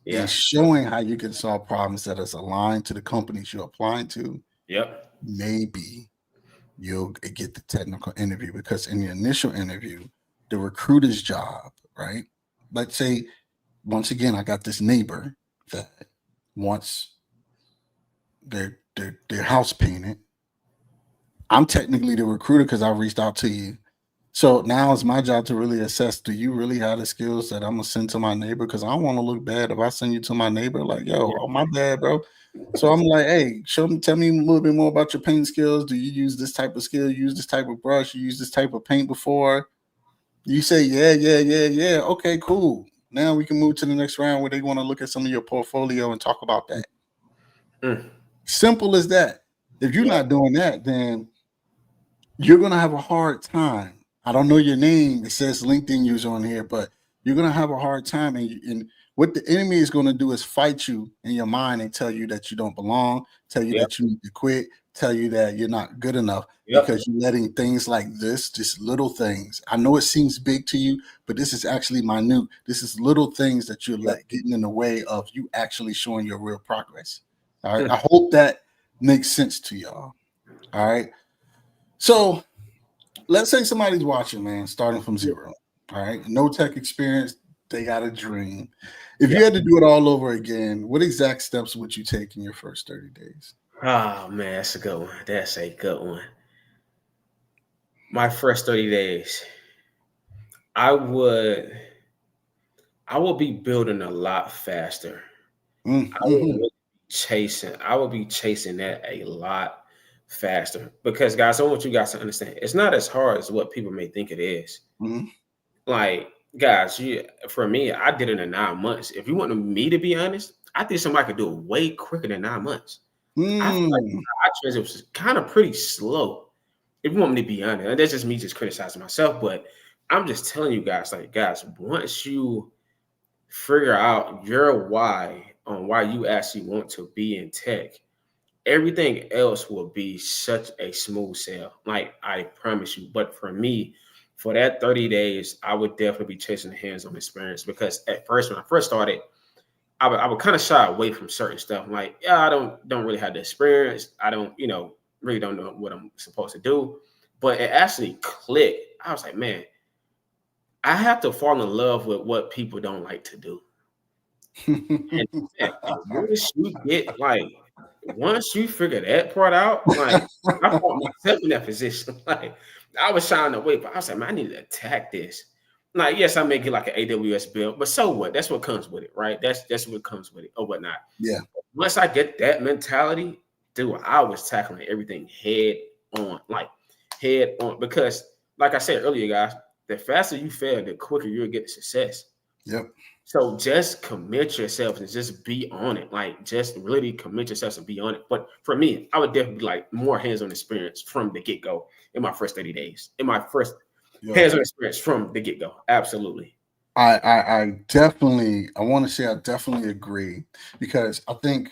and showing how you can solve problems that is aligned to the companies you're applying to, maybe you'll get the technical interview. Because in the initial interview, the recruiter's job, right? Let's say, once again, I got this neighbor that wants their house painted. I'm technically the recruiter because I reached out to you. So now it's my job to really assess, do you really have the skills that I'm going to send to my neighbor? Because I don't want to look bad if I send you to my neighbor, like, yo, oh, my bad, bro. So I'm like, hey, tell me a little bit more about your paint skills. Do you use this type of skill? You use this type of brush? You use this type of paint before? You say, yeah. Okay, cool. Now we can move to the next round where they want to look at some of your portfolio and talk about that. Simple as that. If you're not doing that, then you're going to have a hard time. I don't know your name. It says LinkedIn user on here, but you're going to have a hard time. And what the enemy is going to do is fight you in your mind and tell you that you don't belong, tell you that you need to quit, tell you that you're not good enough because you're letting things like this, just little things. I know it seems big to you, but this is actually minute. This is little things that you're getting in the way of you actually showing your real progress. All right. I hope that makes sense to y'all. All right. So let's say somebody's watching, man, starting from zero. All right. No tech experience. They got a dream. If you had to do it all over again, what exact steps would you take in your first 30 days? Oh, man, that's a good one. That's a good one. My first 30 days, I would be building a lot faster. Mm-hmm. I would be chasing that a lot faster because, guys, I want you guys to understand it's not as hard as what people may think it is. Mm-hmm. Like, guys, for me, I did it in 9 months. If you want me to be honest, I think somebody could do it way quicker than 9 months. I feel like our transition was kind of pretty slow. If you want me to be honest, and that's just me just criticizing myself, but I'm just telling you guys, like, guys, once you figure out your why on why you actually want to be in tech, everything else will be such a smooth sail. Like, I promise you. But for me, for that 30 days, I would definitely be chasing the hands-on experience because at first, when I first started, I would kind of shy away from certain stuff. Like, I don't really have the experience. I don't, really don't know what I'm supposed to do. But it actually clicked. I was like, man, I have to fall in love with what people don't like to do. And once you figure that part out, like, I found myself in that position. Like, I was shying away, but I was like, man, I need to attack this. Like, yes, I may get like an AWS build, but so what? That's what comes with it, right? That's what comes with it or whatnot. Yeah. Once I get that mentality, dude, I was tackling everything head on, because, like I said earlier, guys, the faster you fail, the quicker you'll get to success. Yep. So just commit yourself and just be on it. Like, just really commit yourself and be on it. But for me, I would definitely like more hands-on experience from the get-go in my first 30 days. In my first hands-on experience from the get-go. Absolutely. I definitely agree because I think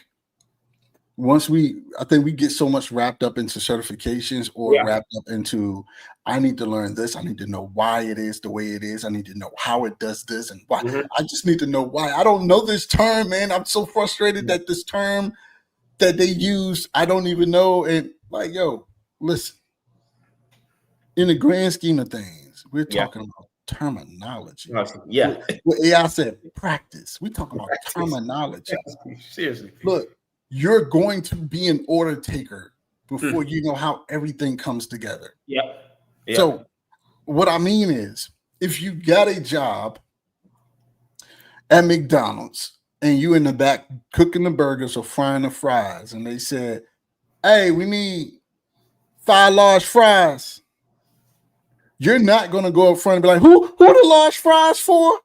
we get so much wrapped up into certifications or wrapped up into, I need to learn this. I need to know why it is the way it is. I need to know how it does this and why. I just need to know why. I don't know this term, man. I'm so frustrated that this term that they use, I don't even know. And like, yo, listen, in the grand scheme of things, we're talking about terminology. Yeah. What AI said, practice. We're talking about terminology. Seriously. Look, you're going to be an order taker before you know how everything comes together. Yep. So what I mean is, if you got a job at McDonald's and you in the back cooking the burgers or frying the fries, and they said, hey, we need 5 large fries. You're not going to go up front and be like, who the large fries for?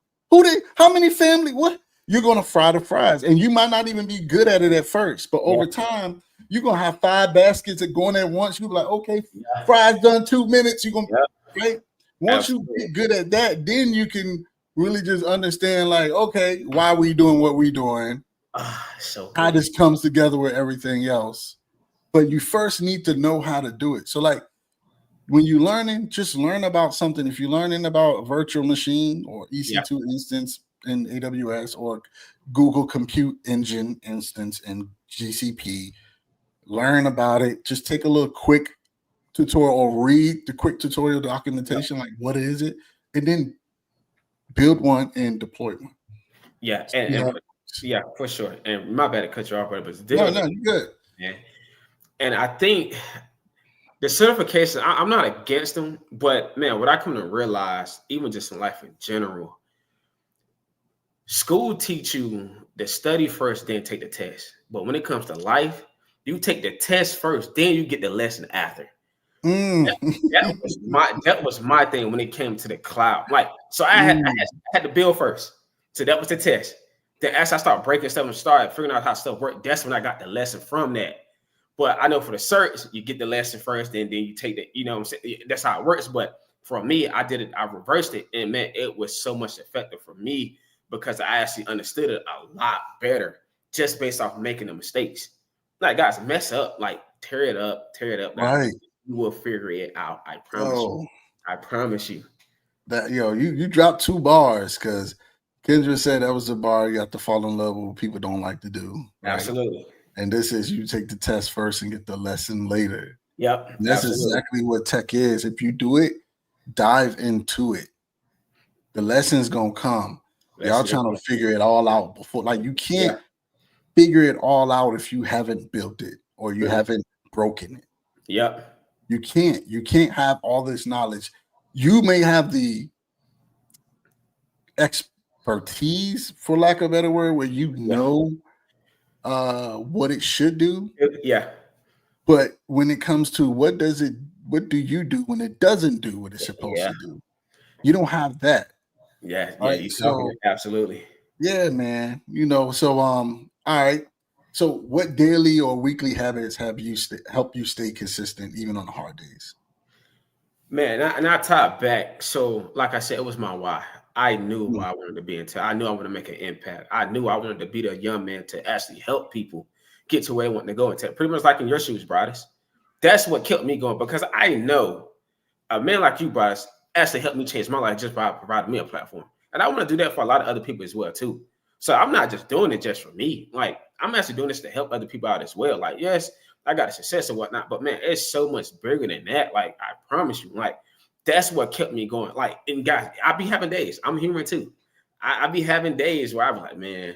How many family? What? You're going to fry the fries, and you might not even be good at it at first, but over time, you're going to have 5 baskets that going at once. You'll be like, okay, fries done 2 minutes. You're going to, right? Once you get good at that, then you can really just understand, like, okay, why are we doing what we're doing? How this comes together with everything else. But you first need to know how to do it. So, like, when you're learning, just learn about something. If you're learning about a virtual machine or EC2 instance in AWS or Google Compute Engine instance in GCP, learn about it. Just take a little quick tutorial or read the quick tutorial documentation, like what is it, and then build one and deploy one. Yeah, for sure. And my bad to cut you off, but no, you're good. Yeah, and I think the certification, I'm not against them, but man, what I come to realize, even just in life in general, school teach you to study first, then take the test. But when it comes to life, you take the test first, then you get the lesson after. That was my thing when it came to the cloud. Like, so I had to build first. So that was the test. then as I start breaking stuff and started figuring out how stuff worked, that's when I got the lesson from that. But I know for the certs, you get the lesson first, then you take the, you know what I'm saying? That's how it works. But for me, I did it, I reversed it, and man, it was so much effective for me because I actually understood it a lot better just based off making the mistakes. Like, guys, mess up, like tear it up. Right. You will figure it out. I promise you. Yo, I promise you. that you dropped 2 bars because Kendra said that was the bar you have to fall in love with what people don't like to do. Right? Absolutely. And this is you take the test first and get the lesson later. Yep. And that's exactly what tech is. If you do it, dive into it. The lesson's gonna come. Y'all trying to figure it all out before, like you can't figure it all out if you haven't built it or you haven't broken it. Yep. You can't have all this knowledge. You may have the expertise, for lack of a better word, where you know what it should do. Yeah. But when it comes to what do you do when it doesn't do what it's supposed to do? You don't have that. Yeah. Right? You So absolutely. Yeah, man. So all right. So what daily or weekly habits have you help you stay consistent even on the hard days? Man, and I tie back. So, like I said, it was my why. I knew why I wanted to be in tech. I knew I wanted to make an impact. I knew I wanted to be the young man to actually help people get to where they want to go in tech. Pretty much like in your shoes, Brothers. That's what kept me going because I know a man like you, Brothers, actually helped me change my life just by providing me a platform. And I want to do that for a lot of other people as well, too. So I'm not just doing it just for me. Like, I'm actually doing this to help other people out as well. Like, yes, I got a success and whatnot, but man, it's so much bigger than that. Like, I promise you, like, that's what kept me going. Like, and guys, I be having days. I'm human too. I be having days where I was like, man,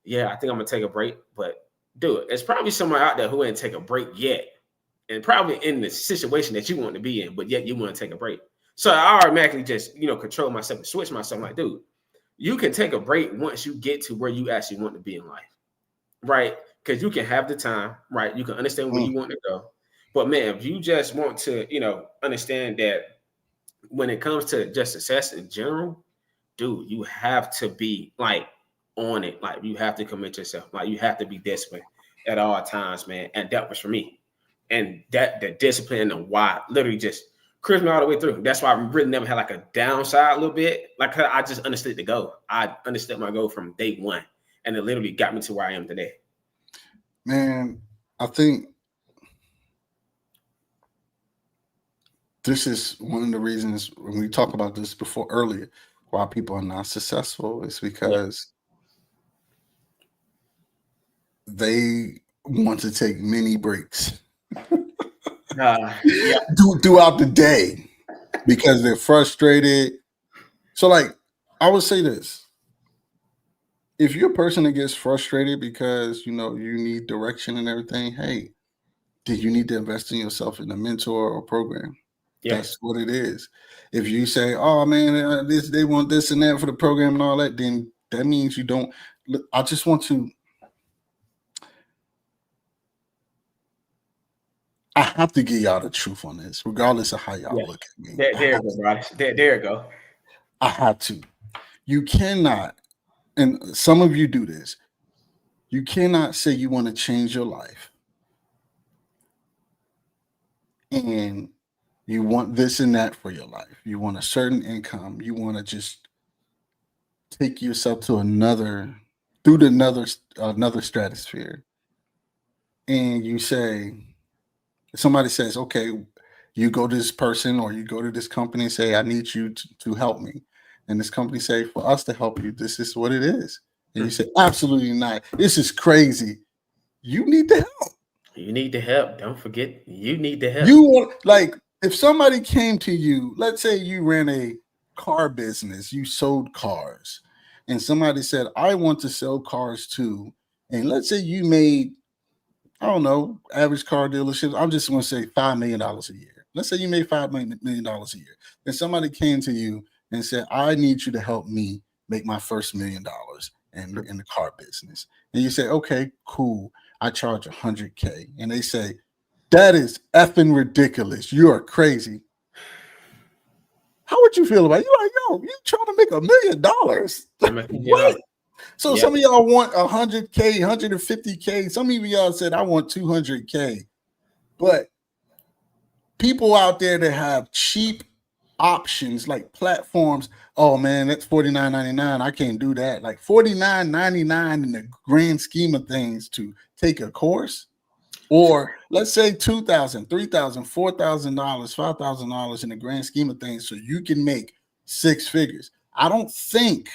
yeah, I think I'm gonna take a break. But dude, there's probably someone out there who ain't take a break yet, and probably in the situation that you want to be in, but yet you want to take a break. So I automatically just control myself and switch myself. Like, dude, you can take a break once you get to where you actually want to be in life, right? Because you can have the time, right? You can understand where you want to go. But man, if you just want to, understand that when it comes to just success in general, dude, you have to be like on it. Like you have to commit yourself. Like you have to be disciplined at all times, man. And that was for me. And that the discipline and the why literally just cruised me all the way through. That's why I really never had like a downside a little bit. Like I just understood the goal. I understood my goal from day one. And it literally got me to where I am today. Man, I think this is one of the reasons when we talk about this before earlier, why people are not successful is because they want to take mini breaks throughout the day because they're frustrated. So like, I would say this. If you're a person that gets frustrated because, you need direction and everything, hey, do you need to invest in yourself in a mentor or program? Yeah. That's what it is. If you say, oh man, they want this and that for the program and all that, then that means you don't. Look, I just want to. I have to give y'all the truth on this, regardless of how y'all look at me. There you go, bro. There you go. I have to. You cannot, and some of you do this. You cannot say you want to change your life and you want this and that for your life. You want a certain income. You want to just take yourself to another stratosphere. And you say, somebody says, okay, you go to this person or you go to this company and say, I need you to help me. And this company say, for us to help you, this is what it is. And you say, absolutely not. This is crazy. You need the help. You need the help. Don't forget, you need the help. You want, like, if somebody came to you, let's say you ran a car business, you sold cars, and somebody said, I want to sell cars too. And let's say you made, I don't know, average car dealerships, I'm just going to say $5 million a year. Let's say you made $5 million a year. And somebody came to you and said, I need you to help me make my first $1 million in the car business. And you say, okay, cool. I charge $100K. And they say, that is effing ridiculous. You are crazy. How would you feel about it? You're like, yo, you trying to make $1 million? What? So some of y'all want 100K, 150K. Some of y'all said I want 200K. But people out there that have cheap options like platforms, oh man, that's $49.99. I can't do that. Like $49.99 in the grand scheme of things to take a course, or let's say $2,000, $3,000, $4,000, $5,000 in the grand scheme of things, so you can make six figures. I don't think,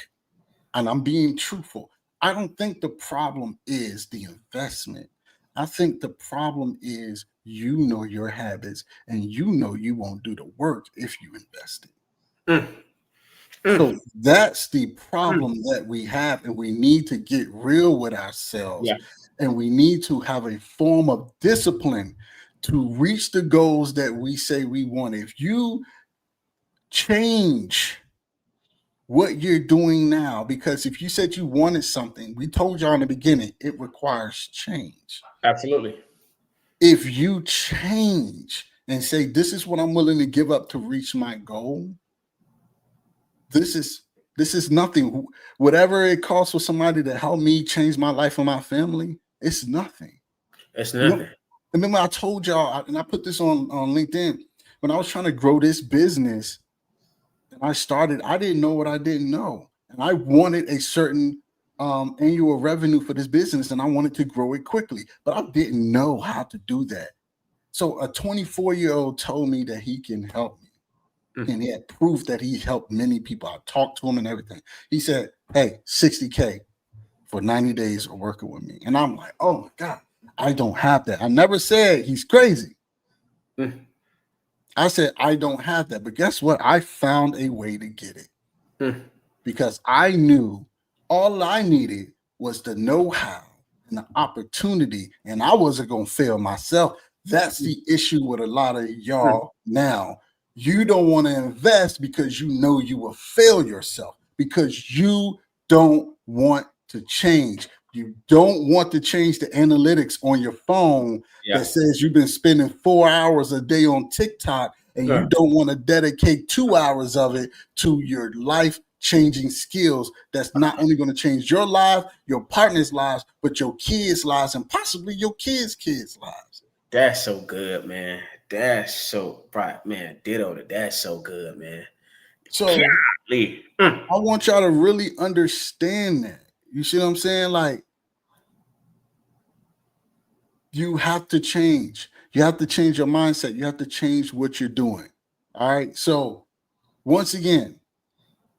and I'm being truthful, I don't think the problem is the investment. I think the problem is you know your habits and you know you won't do the work if you invest it. So that's the problem that we have, and we need to get real with ourselves. And we need to have a form of discipline to reach the goals that we say we want. If you change what you're doing now, because if you said you wanted something, we told y'all in the beginning, it requires change. Absolutely. If you change and say, this is what I'm willing to give up to reach my goal, this is nothing. Whatever it costs for somebody to help me change my life and my family, it's nothing. It's nothing. You know, remember I told y'all, and I put this on LinkedIn, when I was trying to grow this business, and I didn't know what I didn't know. And I wanted a certain annual revenue for this business, and I wanted to grow it quickly, but I didn't know how to do that. So a 24-year-old told me that he can help me. And he had proof that he helped many people. I talked to him and everything. He said, hey, $60K for 90 days of working with me. And I'm like, oh my God, I don't have that. I never said he's crazy. I said, I don't have that. But guess what? I found a way to get it. Because I knew all I needed was the know-how and the opportunity. And I wasn't going to fail myself. That's the issue with a lot of y'all now. You don't want to invest because you know you will fail yourself, because you don't want to change. You don't want to change the analytics on your phone that says you've been spending 4 hours a day on TikTok, and you don't want to dedicate 2 hours of it to your life-changing skills that's not only going to change your life, your partner's lives, but your kids' lives and possibly your kids' lives. That's so good, man. That's so right, man. Ditto that. That's so good, man. So I want y'all to really understand that. You see what I'm saying? Like, you have to change. You have to change your mindset. You have to change what you're doing. All right. So once again,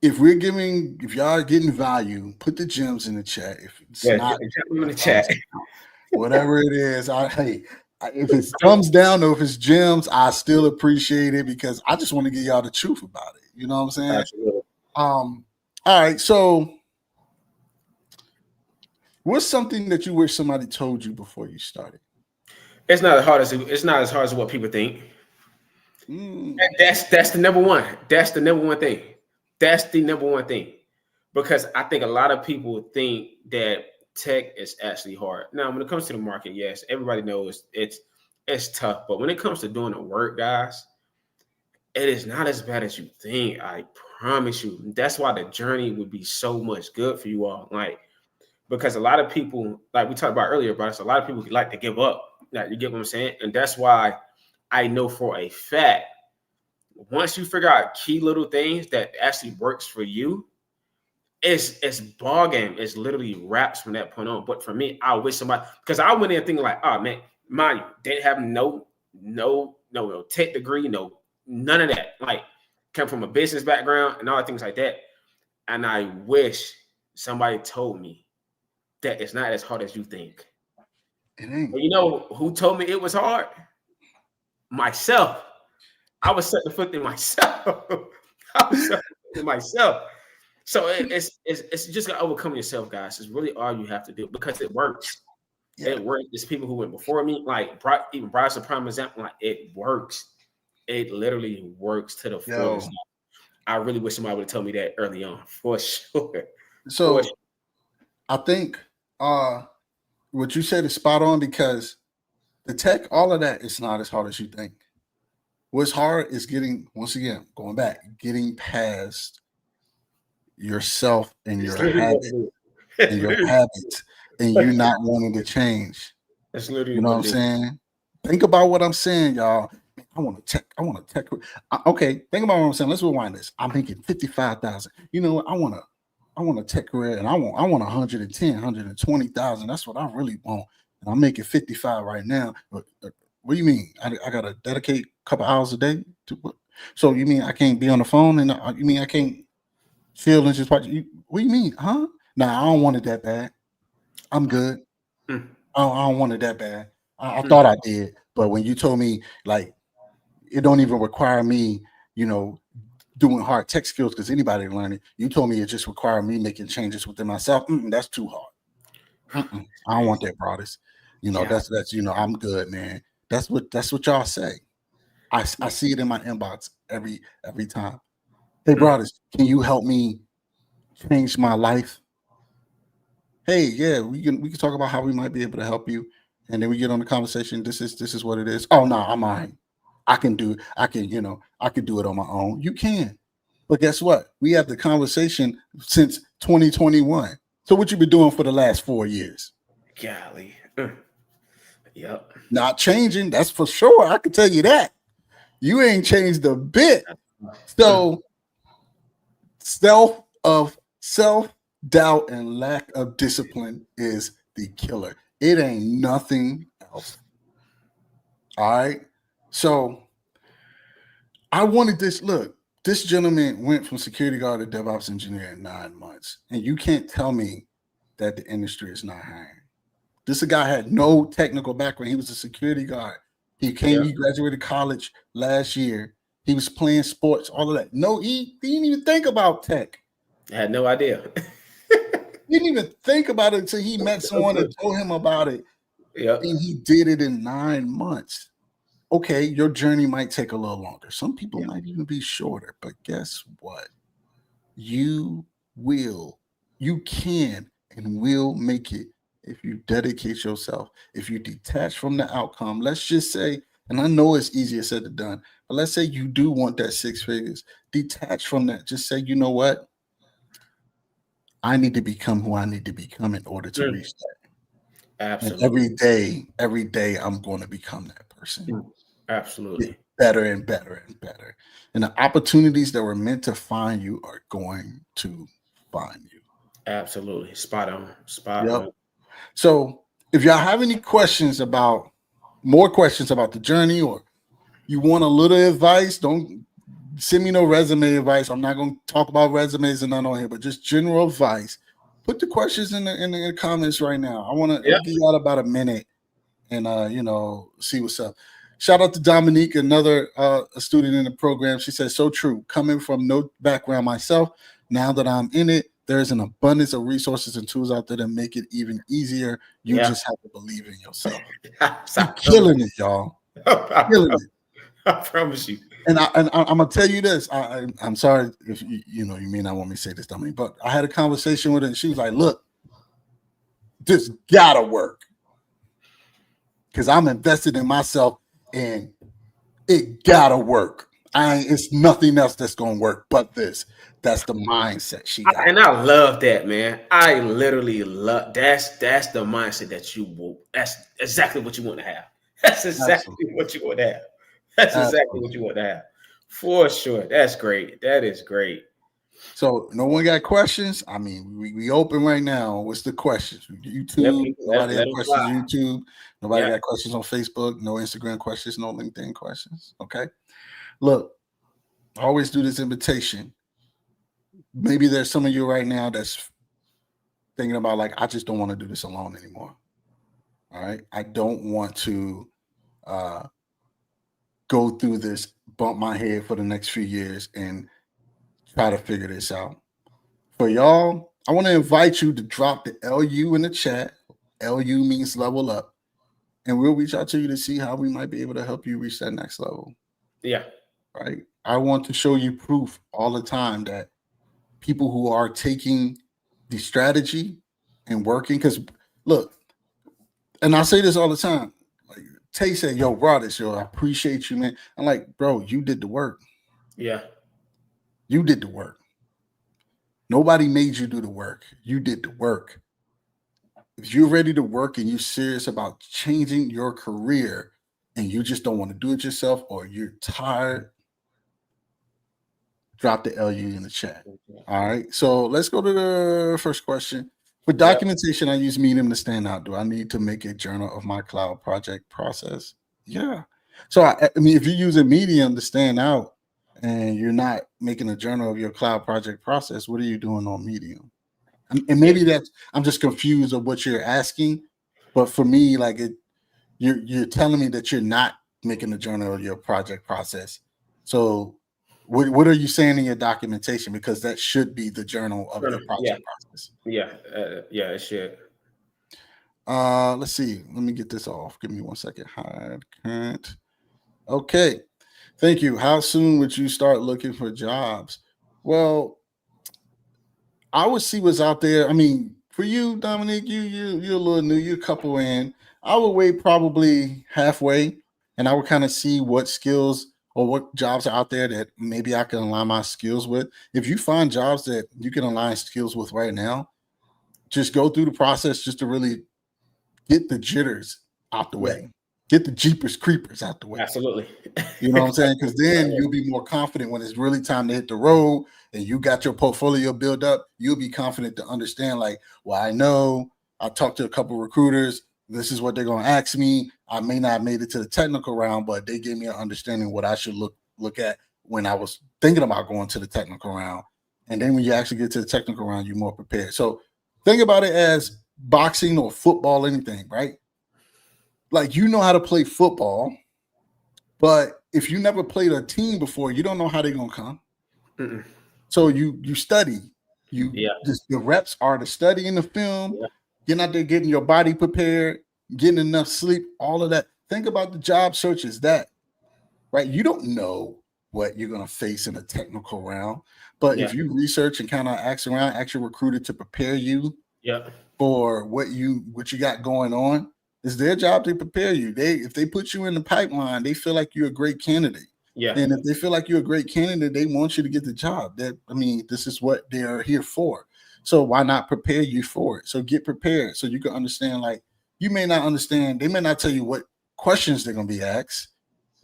if y'all are getting value, put the gems in the chat. If it's not in the chat, whatever it is, if it's thumbs down or if it's gems, I still appreciate it, because I just want to get y'all the truth about it. You know what I'm saying? Absolutely. All right. So what's something that you wish somebody told you before you started? It's not as hard as what people think. That's the number one. That's the number one thing. That's the number one thing. Because I think a lot of people think that tech is actually hard. Now, when it comes to the market, yes, everybody knows it's tough. But when it comes to doing the work, guys, it is not as bad as you think. I promise you. That's why the journey would be so much good for you all. Like, because a lot of people, like we talked about earlier, but a lot of people like to give up. Like, you get what I'm saying? And that's why I know for a fact, once you figure out key little things that actually works for you, it's ball game. It's literally wraps from that point on. But for me, I wish somebody, because I went in thinking like, oh man, mind you, they have no tech degree, none of that. Like, come from a business background and all things like that. And I wish somebody told me that it's not as hard as you think. It ain't. But you know who told me it was hard? Myself. I was setting foot in myself. So it's just gonna overcome yourself, guys. It's really all you have to do, because it works. Yeah. It works. There's people who went before me, like even Bryce, a prime example. Like, it works. It literally works to the fullest. I really wish somebody would have told me that early on, for sure. So I think what you said is spot on, because the tech, all of that, is not as hard as you think. What's hard is getting past yourself and your habit. and your habits, and you not wanting to change. That's literally You know what I'm saying? Think about what I'm saying, y'all. I want to tech. Okay, think about what I'm saying. Let's rewind this. I'm making 55,000. You know what? I want a tech career, and I want 110, 120,000. That's what I really want. And I'm making 55 right now. But what do you mean? I gotta dedicate a couple hours a day to what? So you mean I can't be on the phone, and you mean I can't chill and just watch? What do you mean, huh? Nah, I don't want it that bad. I'm good. I don't want it that bad. I thought I did, but when you told me like it don't even require me, doing hard tech skills because anybody can learn it. You told me it just required me making changes within myself. That's too hard. I don't want that, brothers. That's I'm good, man. That's what y'all say. I see it in my inbox every time. Hey, brothers, can you help me change my life? Hey, yeah, we can talk about how we might be able to help you, and then we get on the conversation. This is what it is. Oh no, I'm all right. I can do it on my own. You can. But guess what? We have the conversation since 2021. So what you been doing for the last 4 years? Golly. Yep. Not changing, that's for sure. I can tell you that. You ain't changed a bit. So self-doubt and lack of discipline is the killer. It ain't nothing else. All right. So I wanted this. Look, this gentleman went from security guard to DevOps engineer in 9 months. And you can't tell me that the industry is not hiring. This guy had no technical background. He was a security guard. He graduated college last year. He was playing sports, all of that. No, he didn't even think about tech. I had no idea. He didn't even think about it until he met someone that told him about it. Yep. And he did it in 9 months. Okay, your journey might take a little longer. Some people might even be shorter, but guess what? You can and will make it if you dedicate yourself, if you detach from the outcome. Let's just say, and I know it's easier said than done, but let's say you do want that 6 figures. Detach from that. Just say, you know what? I need to become who I need to become in order to reach that. Absolutely. And every day, I'm going to become that person. Absolutely. Get better and better and better. And the opportunities that were meant to find you are going to find you. Absolutely. Spot on. On. So if y'all have any more questions about the journey, or you want a little advice, don't send me no resume advice. I'm not going to talk about resumes and none on here, but just general advice. Put the questions in the comments right now. I want to give y'all about a minute and see what's up. Shout out to Dominique, another a student in the program. She says, so true. Coming from no background myself, now that I'm in it, there's an abundance of resources and tools out there that make it even easier. You just have to believe in yourself. You're killing it, y'all. Killing it. I promise you. And I'm gonna tell you this. I'm sorry if you may not want me to say this, Dominique, but I had a conversation with her, and she was like, "Look, this gotta work because I'm invested in myself." And it gotta work. It's nothing else that's gonna work but this. That's the mindset she got. And I love that, man. I literally love that's the mindset that you will. That's exactly what you want to have. That's exactly what you want to have. That's exactly what you want to have. For sure. That's great. That is great. So no one got questions? I mean, we open right now. What's the questions? YouTube. Nobody got questions on YouTube. Nobody got questions on Facebook. No Instagram questions. No LinkedIn questions. Okay. Look, I always do this invitation. Maybe there's some of you right now that's thinking about like, I just don't want to do this alone anymore. All right. I don't want to go through this, bump my head for the next few years and try to figure this out. For y'all, I want to invite you to drop the LU in the chat. LU means level up. And we'll reach out to you to see how we might be able to help you reach that next level. Yeah. Right. I want to show you proof all the time that people who are taking the strategy and working, because look, and I say this all the time. Like Tay said, yo, brothers, I appreciate you, man. I'm like, bro, you did the work. Yeah. You did the work. Nobody made you do the work. You did the work. if you're ready to work and you're serious about changing your career and you just don't want to do it yourself or you're tired, drop the LU in the chat. All right. So let's go to the first question. For documentation, I use Medium to stand out. Do I need to make a journal of my cloud project process? Yeah. So, I mean, if you're using Medium to stand out and you're not making a journal of your cloud project process, what are you doing on Medium? And maybe that's, I'm just confused of what you're asking. But for me, like you're telling me that you're not making a journal of your project process. So what are you saying in your documentation? Because that should be the journal of your project process. Yeah, it should. Let's see. Let me get this off. Give me 1 second. Hide current. Okay. Thank you. How soon would you start looking for jobs? Well, I would see what's out there. I mean, for you, Dominique, you're a little new. You're a couple in. I would wait probably halfway, and I would kind of see what skills or what jobs are out there that maybe I can align my skills with. If you find jobs that you can align skills with right now, just go through the process just to really get the jitters out the way. Get the Jeepers Creepers out the way. Absolutely. You know what I'm saying? Because then you'll be more confident when it's really time to hit the road and you got your portfolio built up. You'll be confident to understand, like, well, I know I talked to a couple of recruiters. This is what they're going to ask me. I may not have made it to the technical round, but they gave me an understanding of what I should look at when I was thinking about going to the technical round. And then when you actually get to the technical round, you're more prepared. So think about it as boxing or football, anything, right? Like, you know how to play football, but if you never played a team before, you don't know how they're gonna come. Mm-mm. So you study. The reps are the study in the film, getting out there, getting your body prepared, getting enough sleep, all of that. Think about the job searches that, right? You don't know what you're gonna face in a technical round, but if you research and kind of ask around, ask your recruiter to prepare you for what you got going on. It's their job to prepare you. If they put you in the pipeline, they feel like you're a great candidate. Yeah. And if they feel like you're a great candidate, they want you to get the job. This is what they're here for. So why not prepare you for it? So get prepared so you can understand. Like, you may not understand. They may not tell you what questions they're going to be asked.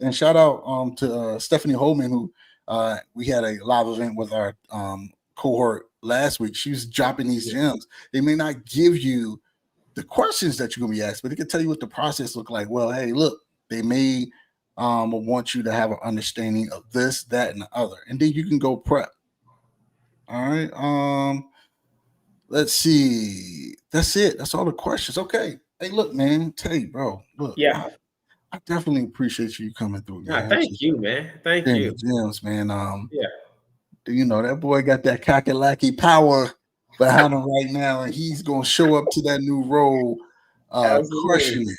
And shout out to Stephanie Holman, who we had a live event with our cohort last week. She was dropping these gems. They may not give you the questions that you're going to be asked, but it can tell you what the process look like. Well, hey, look, they may want you to have an understanding of this, that, and the other, and then you can go prep. All right. Let's see. That's it. That's all the questions. Okay. Hey, look, man. Tay, bro. Look. Yeah. I definitely appreciate you coming through, man. Thank you, man. Thank you. Gems, man. Yeah. You know, that boy got that kakalaki power behind him right now, and he's gonna show up to that new role, crushing it.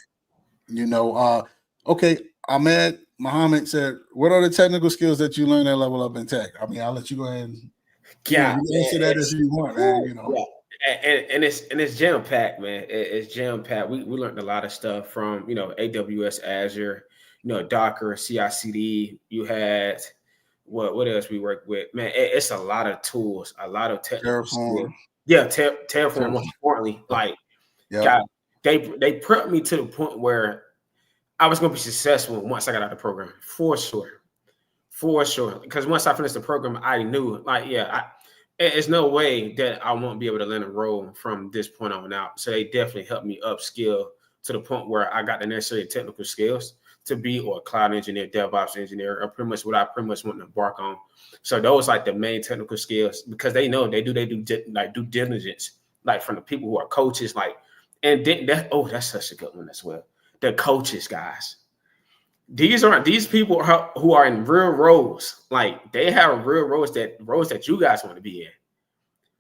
You know, okay. Ahmed Muhammad said, "What are the technical skills that you learned at Level Up in Tech?" I mean, I'll let you go ahead and answer that if you want, man. You know, and it's jam packed, man. It's jam packed. We learned a lot of stuff from AWS, Azure, Docker, CI/CD. You had what else we worked with, man. It's a lot of tools, a lot of technical skills. Yeah, Terraform. Most importantly, God, they prepped me to the point where I was going to be successful once I got out of the program, for sure. Because once I finished the program, I knew, there's no way that I won't be able to land a role from this point on out. So they definitely helped me upskill to the point where I got the necessary technical skills to be or a cloud engineer, DevOps engineer, or pretty much what I pretty much want to embark on. So those the main technical skills, because they know they do due diligence, from the people who are coaches, that's such a good one as well. The coaches, guys. These people who are in real roles. They have real roles that you guys want to be in.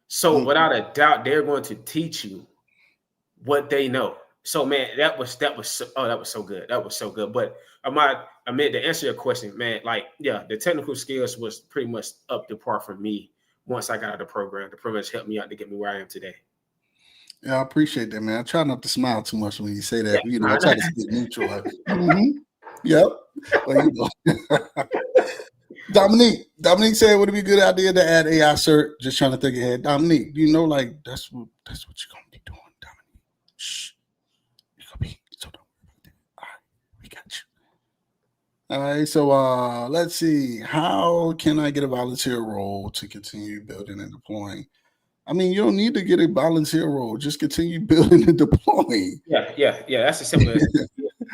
So without a doubt, they're going to teach you what they know. So man, that was so good. That was so good. But Ahmed, to answer your question, man, the technical skills was pretty much up to par for me once I got out of the program. The pretty much helped me out to get me where I am today. Yeah, I appreciate that, man. I try not to smile too much when you say that. Yeah, I try to stay neutral. Yep. Well, Dominique said, would it be a good idea to add AI cert? Just trying to think ahead. Dominique, that's what you're gonna be doing, Dominique. All right, so let's see. How can I get a volunteer role to continue building and deploying? I mean, you don't need to get a volunteer role. Just continue building and deploying. Yeah. That's the simplest.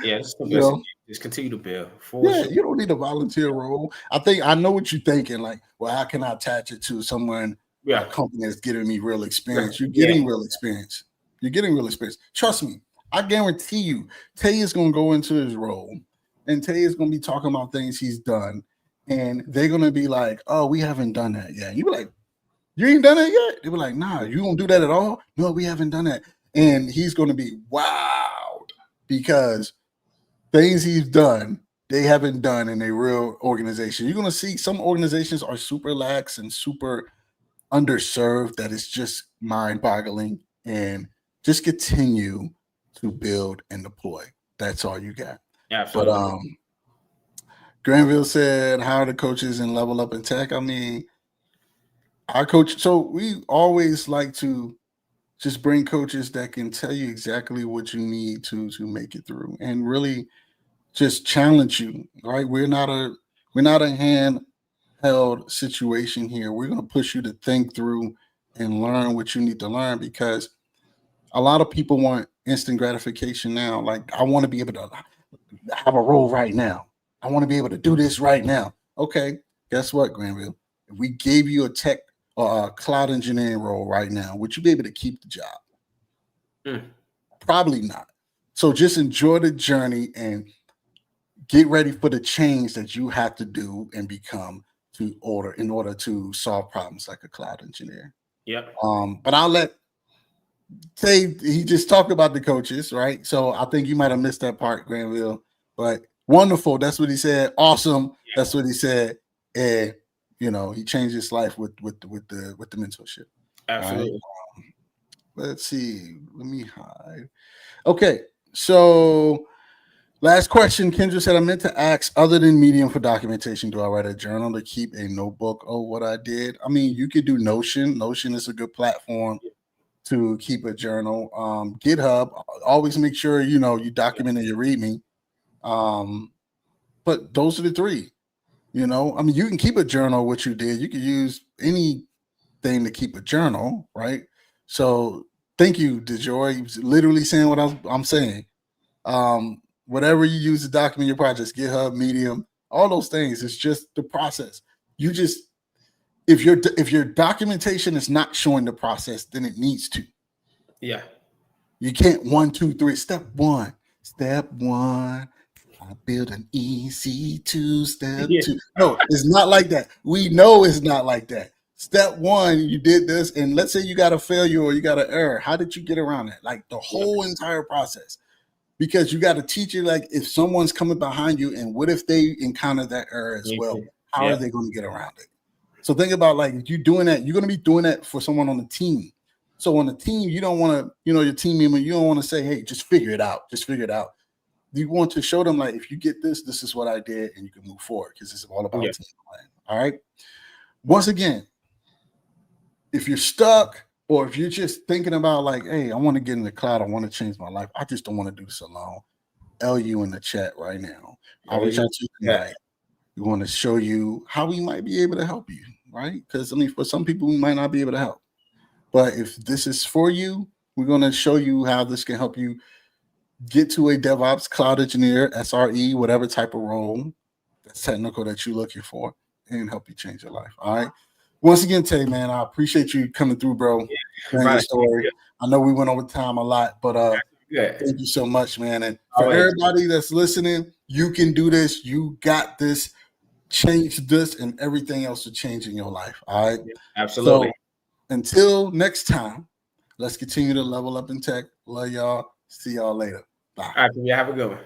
Yeah, that's the You simplest. know, Just continue to build for yeah, sure. you don't need a volunteer role. I know what you're thinking. Like, well, how can I attach it to someone, a Yeah, company that's giving me real experience? You're yeah, getting real experience. You're getting real experience. Trust me. I guarantee you, Tay is going to go into his role, and Tay is going to be talking about things he's done, and they're going to be like, "Oh, we haven't done that yet." You be like, "You ain't done that yet?" They be like, "Nah, you don't do that at all." No, we haven't done that, and he's going to be wowed because things he's done, they haven't done in a real organization. You're going to see some organizations are super lax and super underserved that it's just mind-boggling, and just continue to build and deploy. That's all you got. But absolutely. Granville said, how are the coaches in Level Up in Tech? I mean, our coach, so we always like to just bring coaches that can tell you exactly what you need to make it through and really just challenge you, right? We're not a handheld situation here. We're going to push you to think through and learn what you need to learn, because a lot of people want instant gratification now. Like, I want to be able to have a role right now. I want to be able to do this right now. Okay, guess what, Granville? If we gave you a tech or a cloud engineering role right now, would you be able to keep the job? Mm. Probably not. So just enjoy the journey and get ready for the change that you have to do and become in order to solve problems like a cloud engineer. Yep. But I'll let Tay, he just talked about the coaches, right? So I think you might have missed that part, Granville. But wonderful, that's what he said. Awesome, that's what he said. And he changed his life with the mentorship. All right. Absolutely. Let's see. Let me hide. Okay, so last question. Kendra said, I meant to ask, other than Medium for documentation, do I write a journal to keep a notebook of what I did? I mean, you could do Notion. Notion is a good platform to keep a journal. GitHub, always make sure you document your README. But those are the three. I mean, you can keep a journal of what you did. You can use anything to keep a journal, right? So thank you, DeJoy. He was literally saying what I'm saying. Whatever you use to document your projects, GitHub, Medium, all those things. It's just the process. You just if your documentation is not showing the process, then it needs to. Yeah. You can't 1, 2, 3. Step one. I build an EC2. Step Yeah. 2. No, it's not like that. We know it's not like that. Step 1, you did this, and let's say you got a failure or you got an error. How did you get around that? Like the whole entire process. Because you got to teach it, like, if someone's coming behind you, and what if they encounter that error as well? How are they going to get around it? So think about, like, if you're doing that, you're going to be doing that for someone on the team. So on the team, you don't want to, your team member, you don't want to say, hey, just figure it out. Just figure it out. You want to show them, like, if you get this, this is what I did, and you can move forward, because it's all about team plan. All right. Once again, if you're stuck, or if you're just thinking about, like, hey, I want to get in the cloud, I want to change my life, I just don't want to do this alone. LU in the chat right now. I'll reach out to you tonight. We want to show you how we might be able to help you, right? Because, I mean, for some people, we might not be able to help. But if this is for you, we're going to show you how this can help you get to a DevOps, cloud engineer, SRE, whatever type of role that's technical that you're looking for, and help you change your life. All right. Once again, Tay, man, I appreciate you coming through, bro. Sharing your story. I know we went over time a lot, but thank you so much, man. And for everybody that's listening, you can do this. You got this. Change this, and everything else will change in your life. All right. Absolutely. So until next time, let's continue to level up in tech. Love y'all. See y'all later. Bye. All right. Yeah, have a good one.